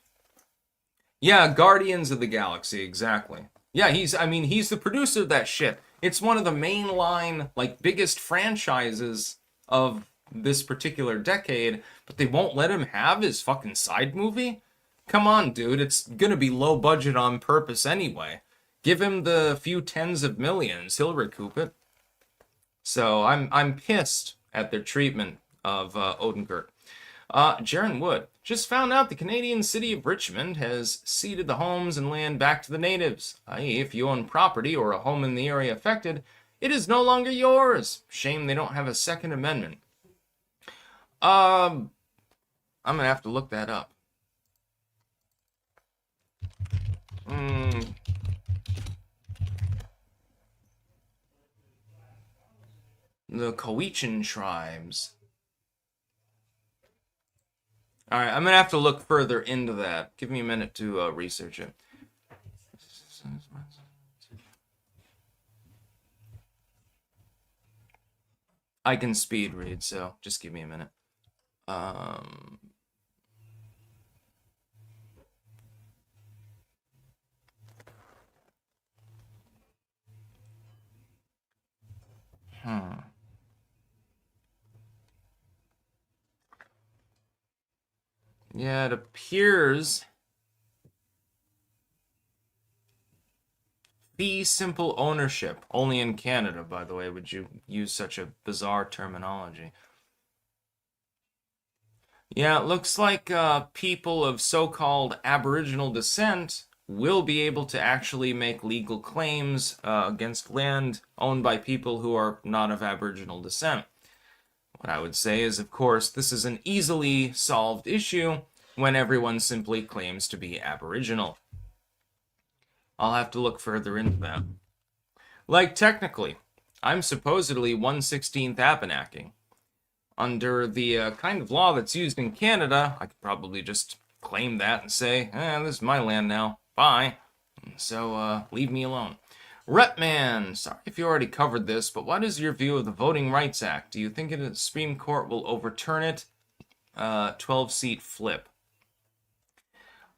Yeah, Guardians of the Galaxy, exactly. Yeah, he's the producer of that shit. It's one of the mainline, biggest franchises of this particular decade, but they won't let him have his fucking side movie? Come on, dude, it's gonna be low budget on purpose anyway. Give him the few tens of millions, he'll recoup it. So I'm pissed at their treatment of Odenkirk. Jaron Wood just found out the Canadian city of Richmond has ceded the homes and land back to the natives. I.e., if you own property or a home in the area affected, it is no longer yours. Shame they don't have a Second Amendment. I'm gonna have to look that up. The Cowichan tribes. Alright, I'm gonna have to look further into that. Give me a minute to research it. I can speed read, so just give me a minute. Yeah, it appears fee simple ownership. Only in Canada, by the way, would you use such a bizarre terminology. Yeah, it looks like people of so-called Aboriginal descent will be able to actually make legal claims against land owned by people who are not of Aboriginal descent. What I would say is, of course, this is an easily solved issue when everyone simply claims to be Aboriginal. I'll have to look further into that. Technically, I'm supposedly 1/16th Abenaki. Under the kind of law that's used in Canada, I could probably just claim that and say, this is my land now. Bye. So, leave me alone. Repman, sorry if you already covered this, but what is your view of the Voting Rights Act? Do you think the Supreme Court will overturn it? 12-seat flip.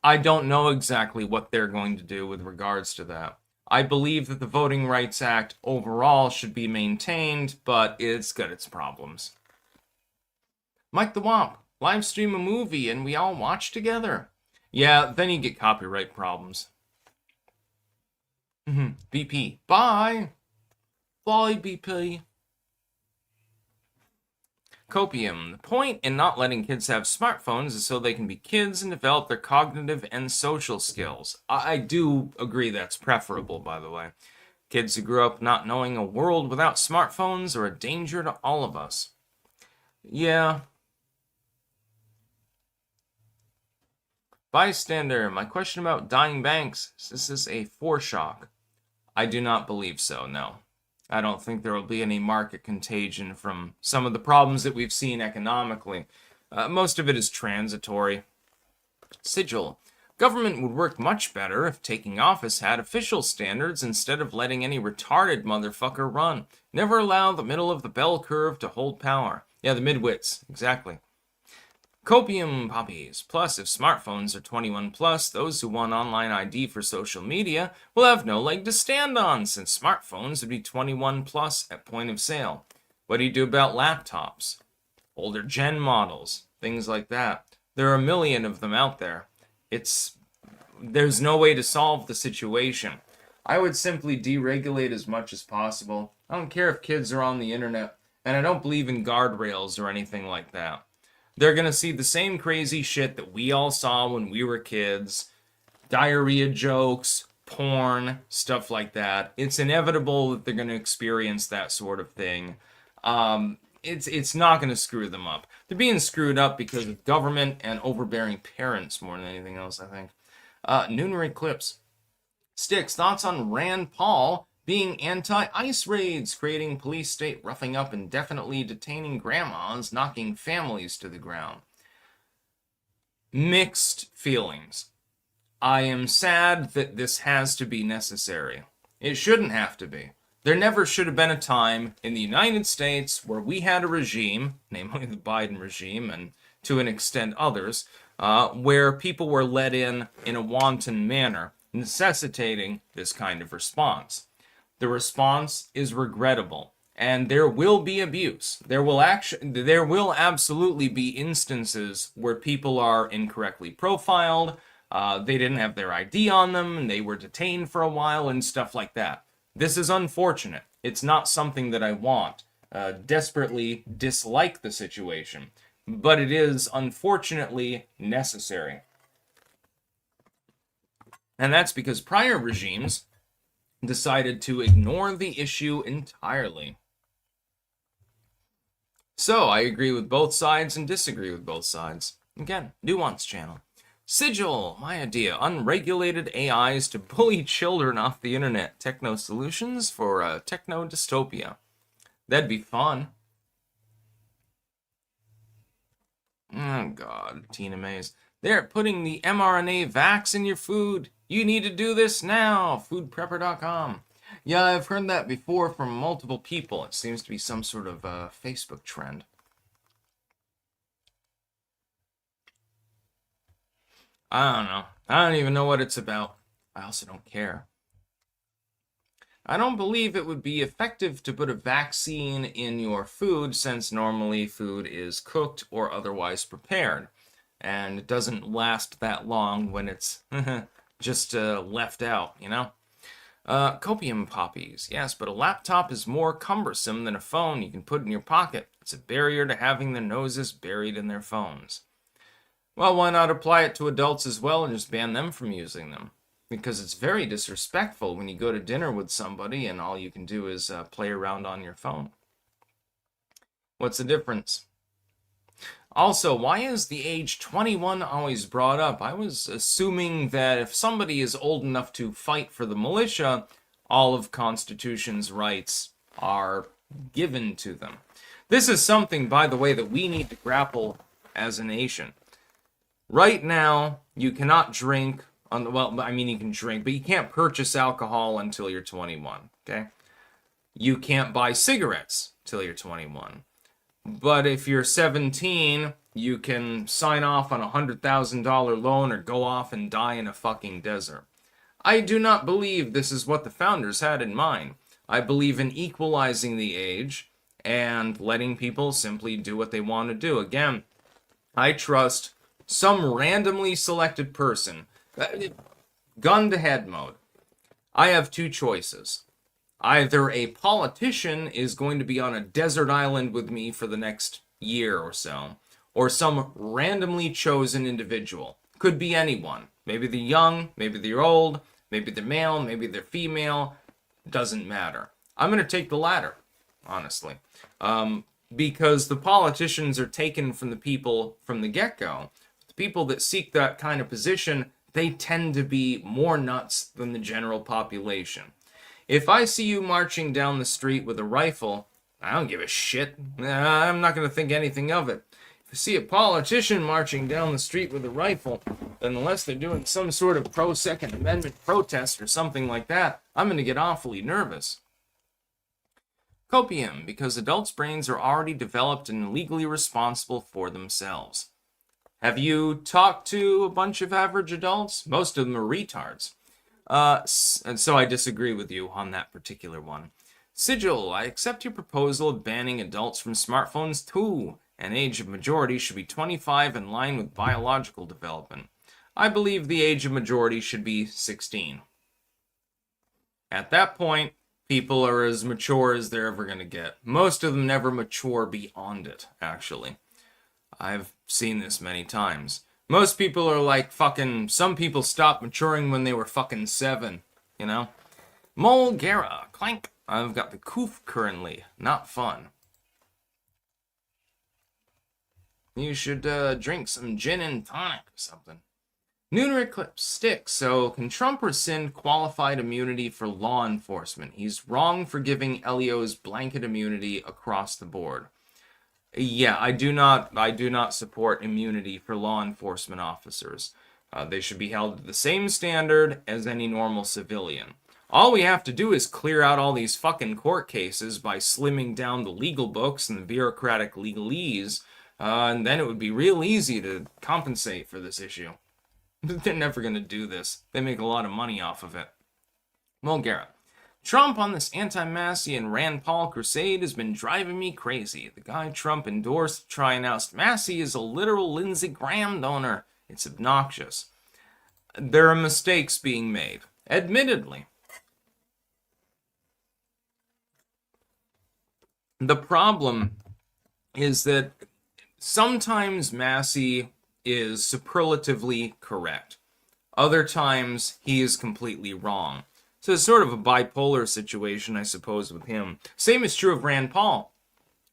I don't know exactly what they're going to do with regards to that. I believe that the Voting Rights Act overall should be maintained, but it's got its problems. Mike the Womp, live stream a movie and we all watch together. Yeah, then you get copyright problems. BP. Bye. Bye, BP. Copium. The point in not letting kids have smartphones is so they can be kids and develop their cognitive and social skills. I do agree that's preferable, by the way. Kids who grew up not knowing a world without smartphones are a danger to all of us. Yeah. Bystander. My question about dying banks. Is this a foreshock? I do not believe so, no. I don't think there will be any market contagion from some of the problems that we've seen economically. Most of it is transitory. Sigil. Government would work much better if taking office had official standards instead of letting any retarded motherfucker run. Never allow the middle of the bell curve to hold power. Yeah, the midwits. Exactly. Copium poppies. Plus, if smartphones are 21 plus, those who want online ID for social media will have no leg to stand on, since smartphones would be 21 plus at point of sale. What do you do about laptops? Older gen models, things like that. There are a million of them out there. There's no way to solve the situation. I would simply deregulate as much as possible. I don't care if kids are on the internet, and I don't believe in guardrails or anything like that. They're going to see the same crazy shit that we all saw when we were kids. Diarrhea jokes, porn, stuff like that. It's inevitable that they're going to experience that sort of thing. It's not going to screw them up. They're being screwed up because of government and overbearing parents more than anything else, I think. Nooner Eclipse. Sticks, thoughts on Rand Paul being anti-ICE raids, creating police state roughing up, indefinitely detaining grandmas, knocking families to the ground. Mixed feelings. I am sad that this has to be necessary. It shouldn't have to be. There never should have been a time in the United States where we had a regime, namely the Biden regime, and to an extent others, where people were let in a wanton manner, necessitating this kind of response. The response is regrettable, and there will be abuse. There will absolutely be instances where people are incorrectly profiled, they didn't have their ID on them, and they were detained for a while, and stuff like that. This is unfortunate. It's not something that I want. Desperately dislike the situation, but it is unfortunately necessary. And that's because prior regimes decided to ignore the issue entirely. So, I agree with both sides and disagree with both sides. Again, Nuance Channel. Sigil, my idea, unregulated AIs to bully children off the internet. Techno solutions for a techno dystopia. That'd be fun. Oh god, Tina Mays. They're putting the mRNA vax in your food. You need to do this now. Foodprepper.com. Yeah, I've heard that before from multiple people. It seems to be some sort of Facebook trend. I don't know. I don't even know what it's about. I also don't care. I don't believe it would be effective to put a vaccine in your food, since normally food is cooked or otherwise prepared. And it doesn't last that long when it's just left out, you know? Copium poppies. Yes, but a laptop is more cumbersome than a phone you can put in your pocket. It's a barrier to having their noses buried in their phones. Well, why not apply it to adults as well and just ban them from using them? Because it's very disrespectful when you go to dinner with somebody and all you can do is play around on your phone. What's the difference? Also, why is the age 21 always brought up? I was assuming that if somebody is old enough to fight for the militia, all of Constitution's rights are given to them. This is something, by the way, that we need to grapple as a nation. Right now, you cannot drink, you can drink, but you can't purchase alcohol until you're 21, okay? You can't buy cigarettes till you're 21. But if you're 17, you can sign off on a $100,000 loan or go off and die in a fucking desert. I do not believe this is what the founders had in mind. I believe in equalizing the age and letting people simply do what they want to do. Again, I trust some randomly selected person. Gun to head mode. I have two choices. Either a politician is going to be on a desert island with me for the next year or so, or some randomly chosen individual. Could be anyone. Maybe they're young, maybe they're old, maybe they're male, maybe they're female. Doesn't matter. I'm going to take the latter, honestly. Because the politicians are taken from the people from the get-go. The people that seek that kind of position, they tend to be more nuts than the general population. If I see you marching down the street with a rifle, I don't give a shit. I'm not going to think anything of it. If I see a politician marching down the street with a rifle, then unless they're doing some sort of pro-Second Amendment protest or something like that, I'm going to get awfully nervous. Copium, because adults' brains are already developed and legally responsible for themselves. Have you talked to a bunch of average adults? Most of them are retards. And so I disagree with you on that particular one. Sigil, I accept your proposal of banning adults from smartphones too. An age of majority should be 25 in line with biological development. I believe the age of majority should be 16. At that point, people are as mature as they're ever going to get. Most of them never mature beyond it, actually. I've seen this many times. Most people are like fucking... Some people stopped maturing when they were fucking 7, you know? Mulgara, clank. I've got the coof currently. Not fun. You should drink some gin and tonic or something. Lunar eclipse sticks. So, can Trump rescind qualified immunity for law enforcement? He's wrong for giving Elio's blanket immunity across the board. Yeah, I do not support immunity for law enforcement officers. They should be held to the same standard as any normal civilian. All we have to do is clear out all these fucking court cases by slimming down the legal books and the bureaucratic legalese, and then it would be real easy to compensate for this issue. They're never going to do this. They make a lot of money off of it. Mulgara. Trump on this anti-Massey and Rand Paul crusade has been driving me crazy. The guy Trump endorsed to try and oust Massey is a literal Lindsey Graham donor. It's obnoxious. There are mistakes being made. Admittedly. The problem is that sometimes Massey is superlatively correct. Other times he is completely wrong. So it's sort of a bipolar situation, I suppose, with him. Same is true of Rand Paul.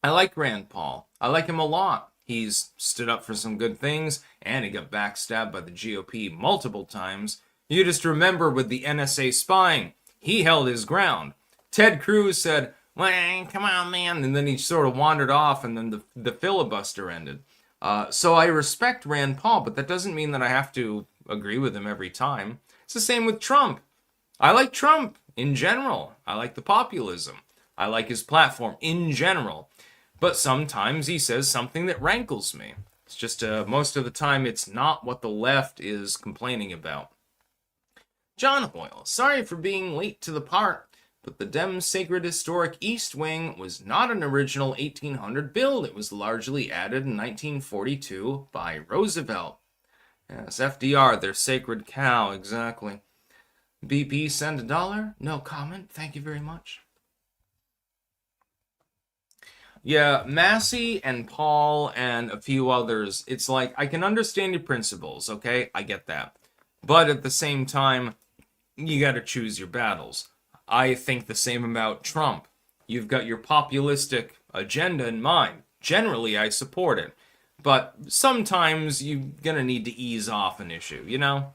I like Rand Paul. I like him a lot. He's stood up for some good things, and he got backstabbed by the GOP multiple times. You just remember with the NSA spying, he held his ground. Ted Cruz said, well, come on, man, and then he sort of wandered off, and then the filibuster ended. So I respect Rand Paul, but that doesn't mean that I have to agree with him every time. It's the same with Trump. I like Trump in general. I like the populism. I like his platform in general. But sometimes he says something that rankles me. It's just most of the time it's not what the left is complaining about. John Hoyle, sorry for being late to the part, but the Dems' Sacred Historic East Wing was not an original 1800 build. It was largely added in 1942 by Roosevelt. Yes, FDR, their sacred cow, exactly. BP send $1? No comment. Thank you very much. Yeah, Massey and Paul and a few others, it's like, I can understand your principles, okay? I get that. But at the same time, you gotta choose your battles. I think the same about Trump. You've got your populistic agenda in mind. Generally, I support it. But sometimes you're gonna need to ease off an issue, you know?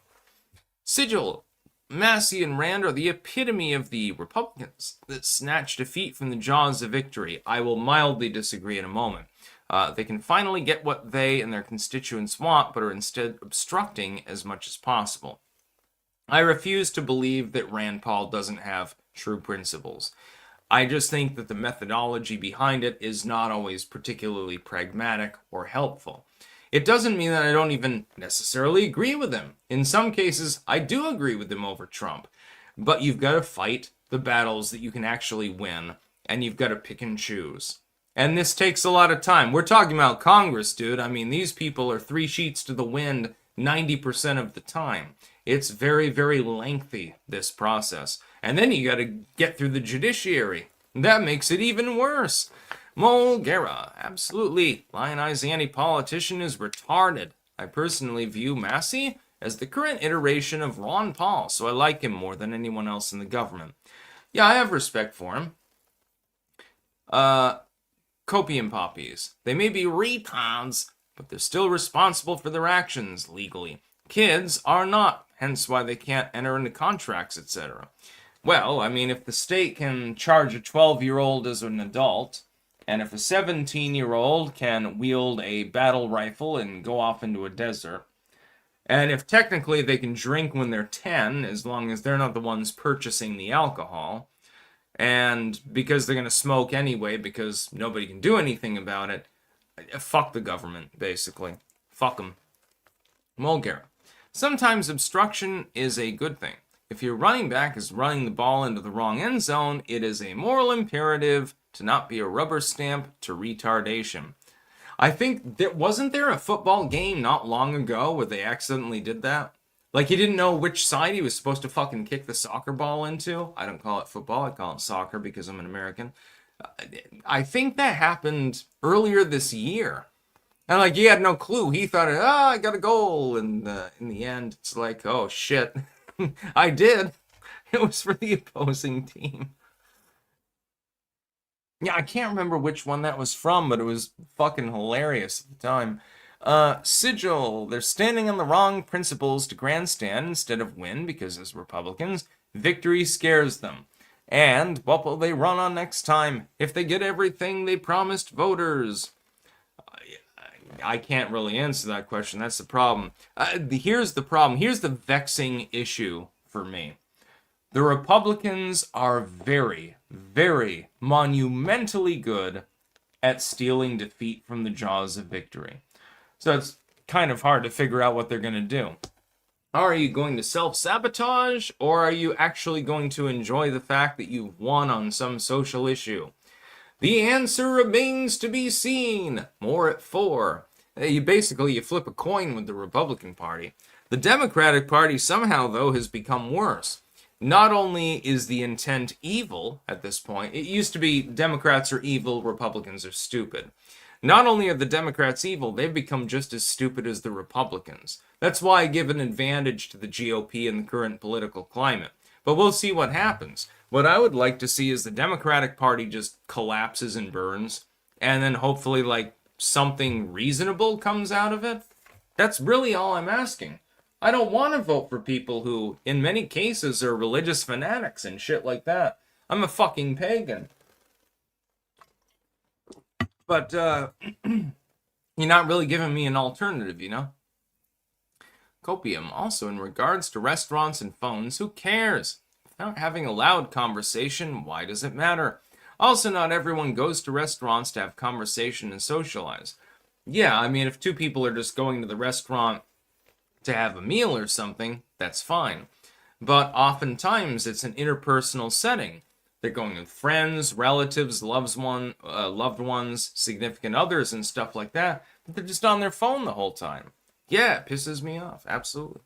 Sigil. Massey and Rand are the epitome of the Republicans that snatch defeat from the jaws of victory. I will mildly disagree in a moment. They can finally get what they and their constituents want, but are instead obstructing as much as possible. I refuse to believe that Rand Paul doesn't have true principles. I just think that the methodology behind it is not always particularly pragmatic or helpful. It doesn't mean that I don't even necessarily agree with him. In some cases, I do agree with him over Trump. But you've got to fight the battles that you can actually win, and you've got to pick and choose. And this takes a lot of time. We're talking about Congress, dude. I mean, these people are 3 sheets to the wind 90% of the time. It's very, very lengthy, this process. And then you got to get through the judiciary. That makes it even worse. Mulgara, absolutely. Lionize the anti-politician is retarded. I personally view Massey as the current iteration of Ron Paul, so I like him more than anyone else in the government. Yeah, I have respect for him. Copium poppies. They may be retards, but they're still responsible for their actions legally. Kids are not, hence why they can't enter into contracts, etc. Well, I mean, if the state can charge a 12-year-old as an adult, and if a 17-year-old can wield a battle rifle and go off into a desert, and if technically they can drink when they're 10, as long as they're not the ones purchasing the alcohol, and because they're going to smoke anyway because nobody can do anything about it, fuck the government, basically. Fuck them. Mulgara. Sometimes obstruction is a good thing. If your running back is running the ball into the wrong end zone, it is a moral imperative to not be a rubber stamp to retardation. I think wasn't there a football game not long ago where they accidentally did that? Like he didn't know which side he was supposed to fucking kick the soccer ball into. I don't call it football, I call it soccer because I'm an American. I think that happened earlier this year. And like he had no clue. He thought, I got a goal. And in the end, it's like, oh shit, I did. It was for the opposing team. Yeah, I can't remember which one that was from, but it was fucking hilarious at the time. Sigil, they're standing on the wrong principles to grandstand instead of win because as Republicans, victory scares them. And what will they run on next time if they get everything they promised voters? I can't really answer that question. That's the problem. Here's the problem. Here's the vexing issue for me. The Republicans are very, very monumentally good at stealing defeat from the jaws of victory. So it's kind of hard to figure out what they're going to do. Are you going to self-sabotage, or are you actually going to enjoy the fact that you've won on some social issue? The answer remains to be seen. More at 4. You flip a coin with the Republican Party. The Democratic Party somehow, though, has become worse. Not only is the intent evil at this point, it used to be Democrats are evil, Republicans are stupid. Not only are the Democrats evil, they've become just as stupid as the Republicans. That's why I give an advantage to the GOP in the current political climate. But we'll see what happens. What I would like to see is the Democratic Party just collapses and burns, and then hopefully, like, something reasonable comes out of it. That's really all I'm asking. I don't want to vote for people who, in many cases, are religious fanatics and shit like that. I'm a fucking pagan. But, you're not really giving me an alternative, you know? Copium. Also, in regards to restaurants and phones, who cares? Without having a loud conversation, why does it matter? Also, not everyone goes to restaurants to have conversation and socialize. Yeah, I mean, if two people are just going to the restaurant to have a meal or something, that's fine. But oftentimes, it's an interpersonal setting. They're going with friends, relatives, loved ones, significant others, and stuff like that. But they're just on their phone the whole time. Yeah, it pisses me off. Absolutely.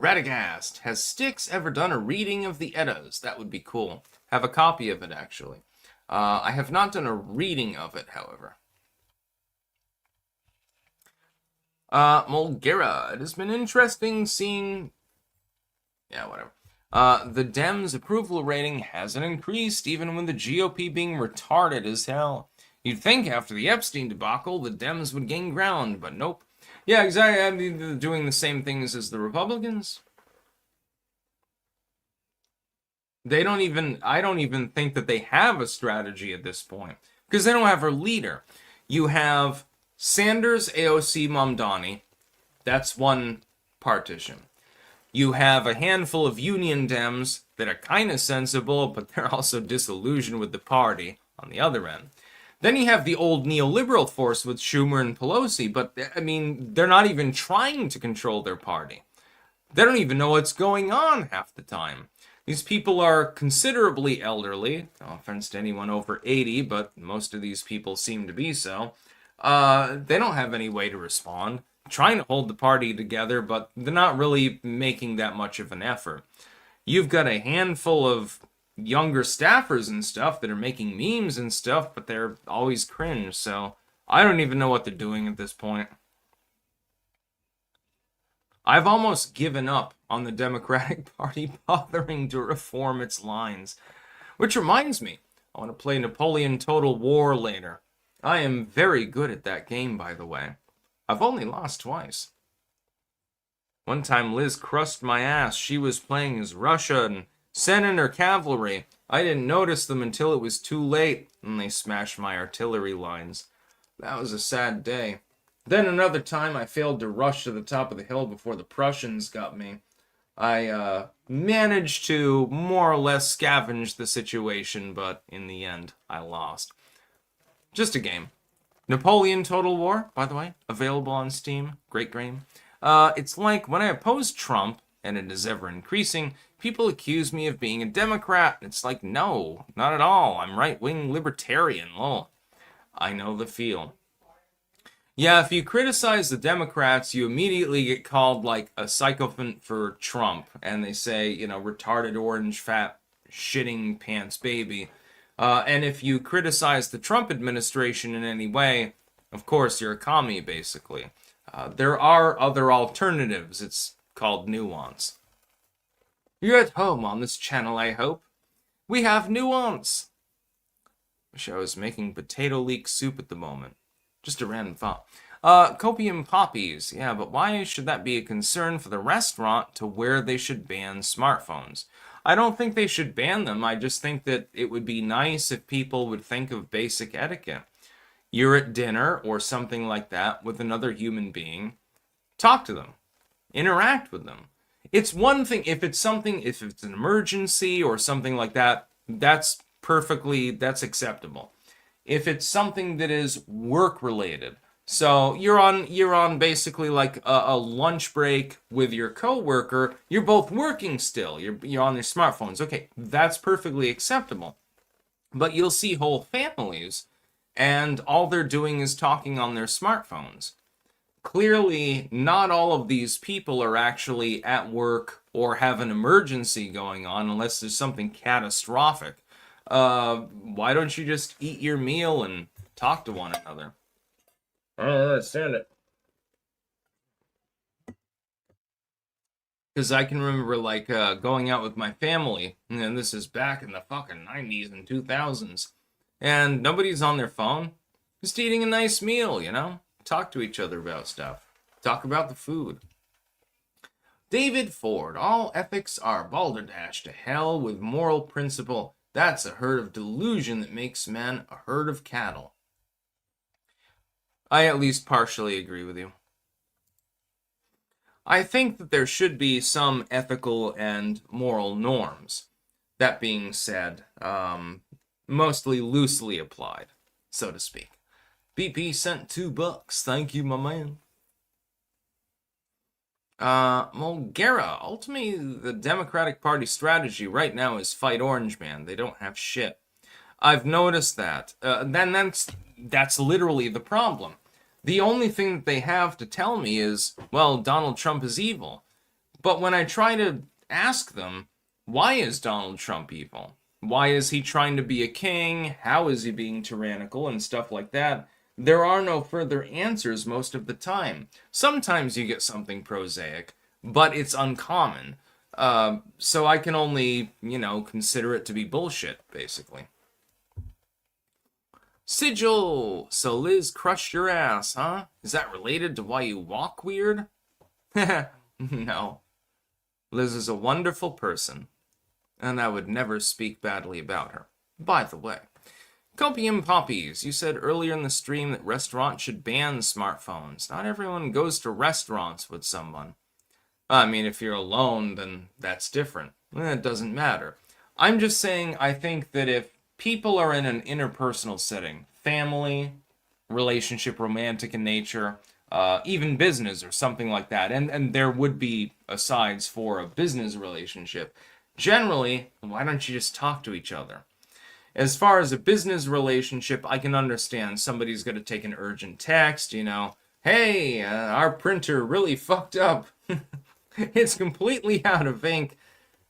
Radagast, has Styx ever done a reading of the Eddas? That would be cool. Have a copy of it, actually. I have not done a reading of it, however. Mulgera, it has been interesting seeing... Yeah, whatever. The Dems' approval rating hasn't increased, even with the GOP being retarded as hell. You'd think after the Epstein debacle, the Dems would gain ground, but nope. Yeah, exactly. I mean, they're doing the same things as the Republicans. I don't even think that they have a strategy at this point. Because they don't have a leader. You have Sanders, AOC, Mamdani. That's one partition. You have a handful of Union Dems that are kind of sensible, but they're also disillusioned with the party on the other end. Then you have the old neoliberal force with Schumer and Pelosi, but, I mean, they're not even trying to control their party. They don't even know what's going on half the time. These people are considerably elderly. No offense to anyone over 80, but most of these people seem to be so. They don't have any way to respond. Trying to hold the party together, but they're not really making that much of an effort. You've got a handful of younger staffers and stuff that are making memes and stuff, but they're always cringe, so I don't even know what they're doing at this point. I've almost given up on the Democratic Party bothering to reform its lines. Which reminds me, I want to play Napoleon Total War later. I am very good at that game, by the way. I've only lost twice. One time Liz crushed my ass. She was playing as Russia and sent in her cavalry. I didn't notice them until it was too late, and they smashed my artillery lines. That was a sad day. Then another time I failed to rush to the top of the hill before the Prussians got me. I managed to more or less scavenge the situation, but in the end, I lost. Just a game. Napoleon Total War, by the way, available on Steam. Great game. It's like when I oppose Trump, and it is ever increasing, people accuse me of being a Democrat. It's like, no, not at all. I'm right-wing libertarian. Lol. I know the feel. Yeah, if you criticize the Democrats, you immediately get called like a sycophant for Trump. And they say, retarded orange fat shitting pants baby. And if you criticize the Trump administration in any way, of course, you're a commie, basically. There are other alternatives. It's called nuance. You're at home on this channel, I hope. We have nuance. Wish I was making potato leek soup at the moment. Just a random thought. Copium poppies. Yeah, but why should that be a concern for the restaurant to where they should ban smartphones? I don't think they should ban them. I just think that it would be nice if people would think of basic etiquette. You're at dinner or something like that with another human being. Talk to them. Interact with them. It's one thing if it's an emergency or something like that, that's acceptable. If it's something that is work related, so you're on basically like a lunch break with your coworker, you're both working still, you're on your smartphones. Okay, that's perfectly acceptable. But you'll see whole families and all they're doing is talking on their smartphones. Clearly, not all of these people are actually at work or have an emergency going on unless there's something catastrophic. Why don't you just eat your meal and talk to one another? I don't understand it. Because I can remember, like, going out with my family, and this is back in the fucking 90s and 2000s, and nobody's on their phone, just eating a nice meal, Talk to each other about stuff. Talk about the food. David Ford, all ethics are balderdash to hell with moral principle. That's a herd of delusion that makes men a herd of cattle. I at least partially agree with you. I think that there should be some ethical and moral norms. That being said, mostly loosely applied, so to speak. BP sent $2. Thank you, my man. Mulgera, ultimately the Democratic Party strategy right now is fight Orange Man. They don't have shit. I've noticed that. Then that's literally the problem. The only thing that they have to tell me is, well, Donald Trump is evil. But when I try to ask them, why is Donald Trump evil? Why is he trying to be a king? How is he being tyrannical and stuff like that? There are no further answers most of the time. Sometimes you get something prosaic, but it's uncommon. So I can only, consider it to be bullshit, basically. Sigil! So Liz crushed your ass, huh? Is that related to why you walk weird? No. Liz is a wonderful person, and I would never speak badly about her. By the way, Copium Poppies, you said earlier in the stream that restaurants should ban smartphones. Not everyone goes to restaurants with someone. I mean, if you're alone, then that's different. It doesn't matter. I'm just saying I think that if people are in an interpersonal setting, family, relationship, romantic in nature, even business or something like that, and there would be asides for a business relationship, generally, why don't you just talk to each other? As far as a business relationship, I can understand somebody's going to take an urgent text, hey, our printer really fucked up. It's completely out of ink.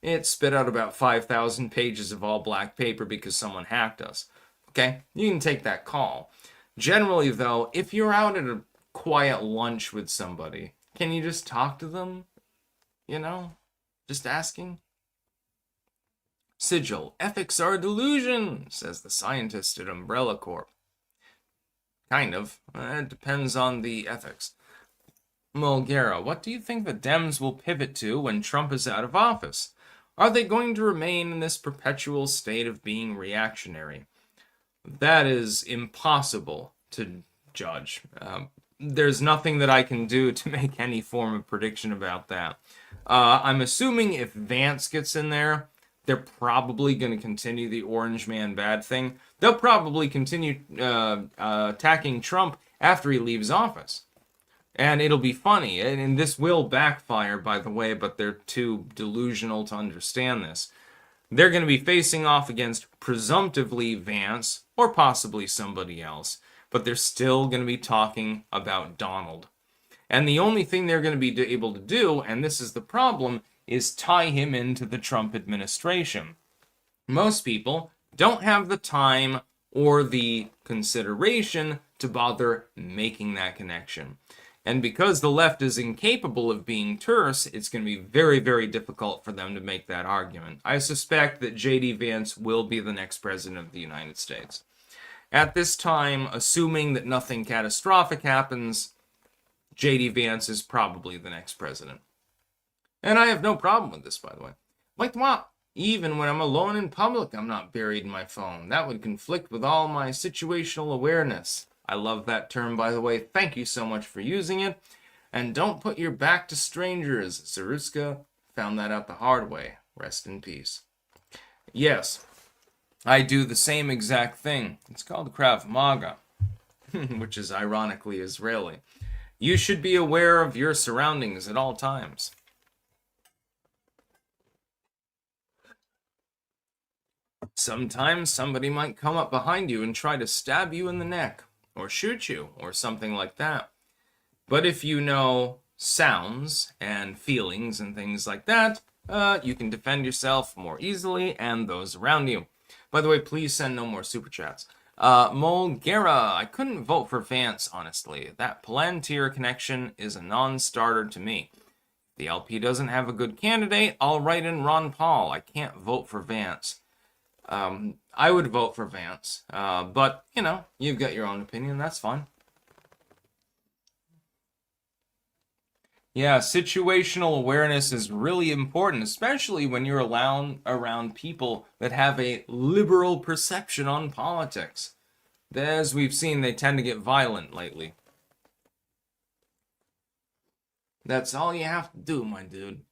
It spit out about 5,000 pages of all black paper because someone hacked us. Okay, you can take that call. Generally, though, if you're out at a quiet lunch with somebody, can you just talk to them? Just asking? Sigil, ethics are a delusion, says the scientist at Umbrella Corp. Kind of. It depends on the ethics. Mulgara, what do you think the Dems will pivot to when Trump is out of office? Are they going to remain in this perpetual state of being reactionary? That is impossible to judge. There's nothing that I can do to make any form of prediction about that. I'm assuming if Vance gets in there, they're probably going to continue the Orange Man bad thing. They'll probably continue attacking Trump after he leaves office. And it'll be funny, and this will backfire, by the way, but they're too delusional to understand this. They're going to be facing off against presumptively Vance, or possibly somebody else, but they're still going to be talking about Donald. And the only thing they're going to be able to do, and this is the problem, is tie him into the Trump administration. Most people don't have the time or the consideration to bother making that connection. And because the left is incapable of being terse, it's going to be very, very difficult for them to make that argument. I suspect that J.D. Vance will be the next president of the United States. At this time, assuming that nothing catastrophic happens, J.D. Vance is probably the next president. And I have no problem with this, by the way. Like what? Even when I'm alone in public, I'm not buried in my phone. That would conflict with all my situational awareness. I love that term, by the way. Thank you so much for using it. And don't put your back to strangers. Zaruska found that out the hard way. Rest in peace. Yes, I do the same exact thing. It's called Krav Maga, which is ironically Israeli. You should be aware of your surroundings at all times. Sometimes somebody might come up behind you and try to stab you in the neck, or shoot you, or something like that. But if you know sounds and feelings and things like that, you can defend yourself more easily and those around you. By the way, please send no more super chats. Mulgara, I couldn't vote for Vance, honestly. That Palantir connection is a non-starter to me. If the LP doesn't have a good candidate, I'll write in Ron Paul. I can't vote for Vance. I would vote for Vance, but, you know, you've got your own opinion, that's fine. Yeah, situational awareness is really important, especially when you're around people that have a liberal perception on politics. As we've seen, they tend to get violent lately. That's all you have to do, my dude.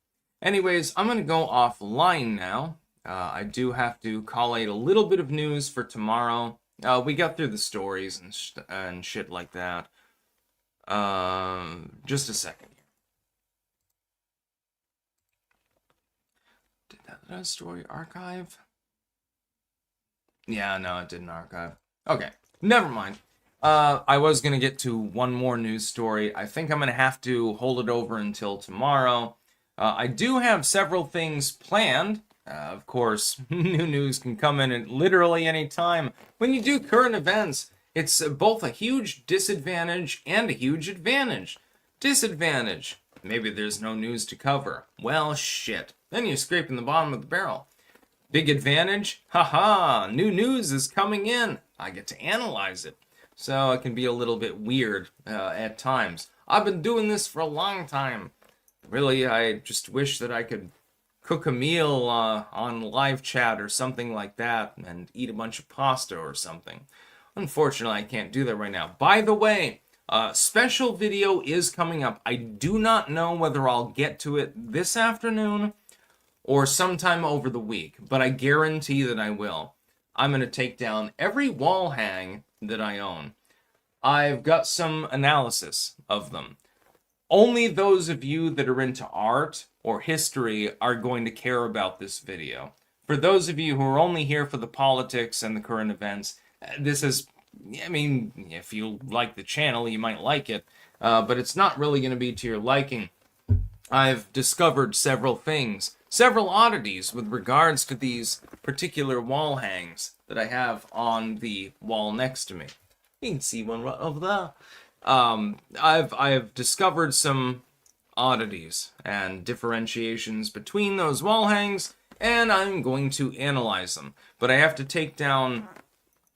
Anyways, I'm going to go offline now. I do have to collate a little bit of news for tomorrow. We got through the stories and shit like that. Just a second. Did that story archive? Yeah, no, it didn't archive. Okay, never mind. I was going to get to one more news story. I think I'm going to have to hold it over until tomorrow. I do have several things planned. Of course, new news can come in at literally any time. When you do current events, it's both a huge disadvantage and a huge advantage. Disadvantage. Maybe there's no news to cover. Well, shit. Then you're scraping the bottom of the barrel. Big advantage? Haha, new news is coming in. I get to analyze it. So it can be a little bit weird at times. I've been doing this for a long time. Really, I just wish that I could cook a meal on live chat or something like that and eat a bunch of pasta or something. Unfortunately, I can't do that right now. By the way, special video is coming up. I do not know whether I'll get to it this afternoon or sometime over the week, but I guarantee that I will. I'm going to take down every wall hang that I own. I've got some analysis of them. Only those of you that are into art or history are going to care about this video. For those of you who are only here for the politics and the current events, this is, I mean, if you like the channel, you might like it, but it's not really going to be to your liking. I've discovered several things, several oddities with regards to these particular wall hangs that I have on the wall next to me. You can see one right over there. I've discovered some oddities and differentiations between those wall hangs, and I'm going to analyze them. But I have to take down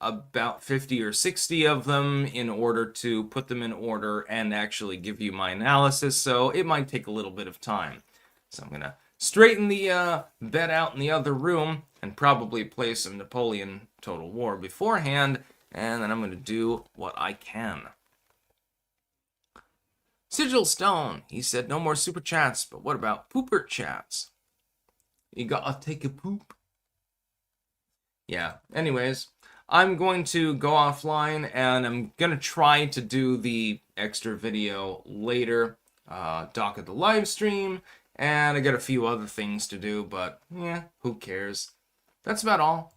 about 50 or 60 of them in order to put them in order and actually give you my analysis, so it might take a little bit of time. So I'm going to straighten the bed out in the other room and probably play some Napoleon Total War beforehand, and then I'm going to do what I can. Sigil Stone, he said no more super chats, but what about pooper chats? You gotta take a poop. Yeah, anyways, I'm going to go offline and I'm gonna try to do the extra video later, dock of the live stream, and I got a few other things to do, but yeah, who cares? That's about all.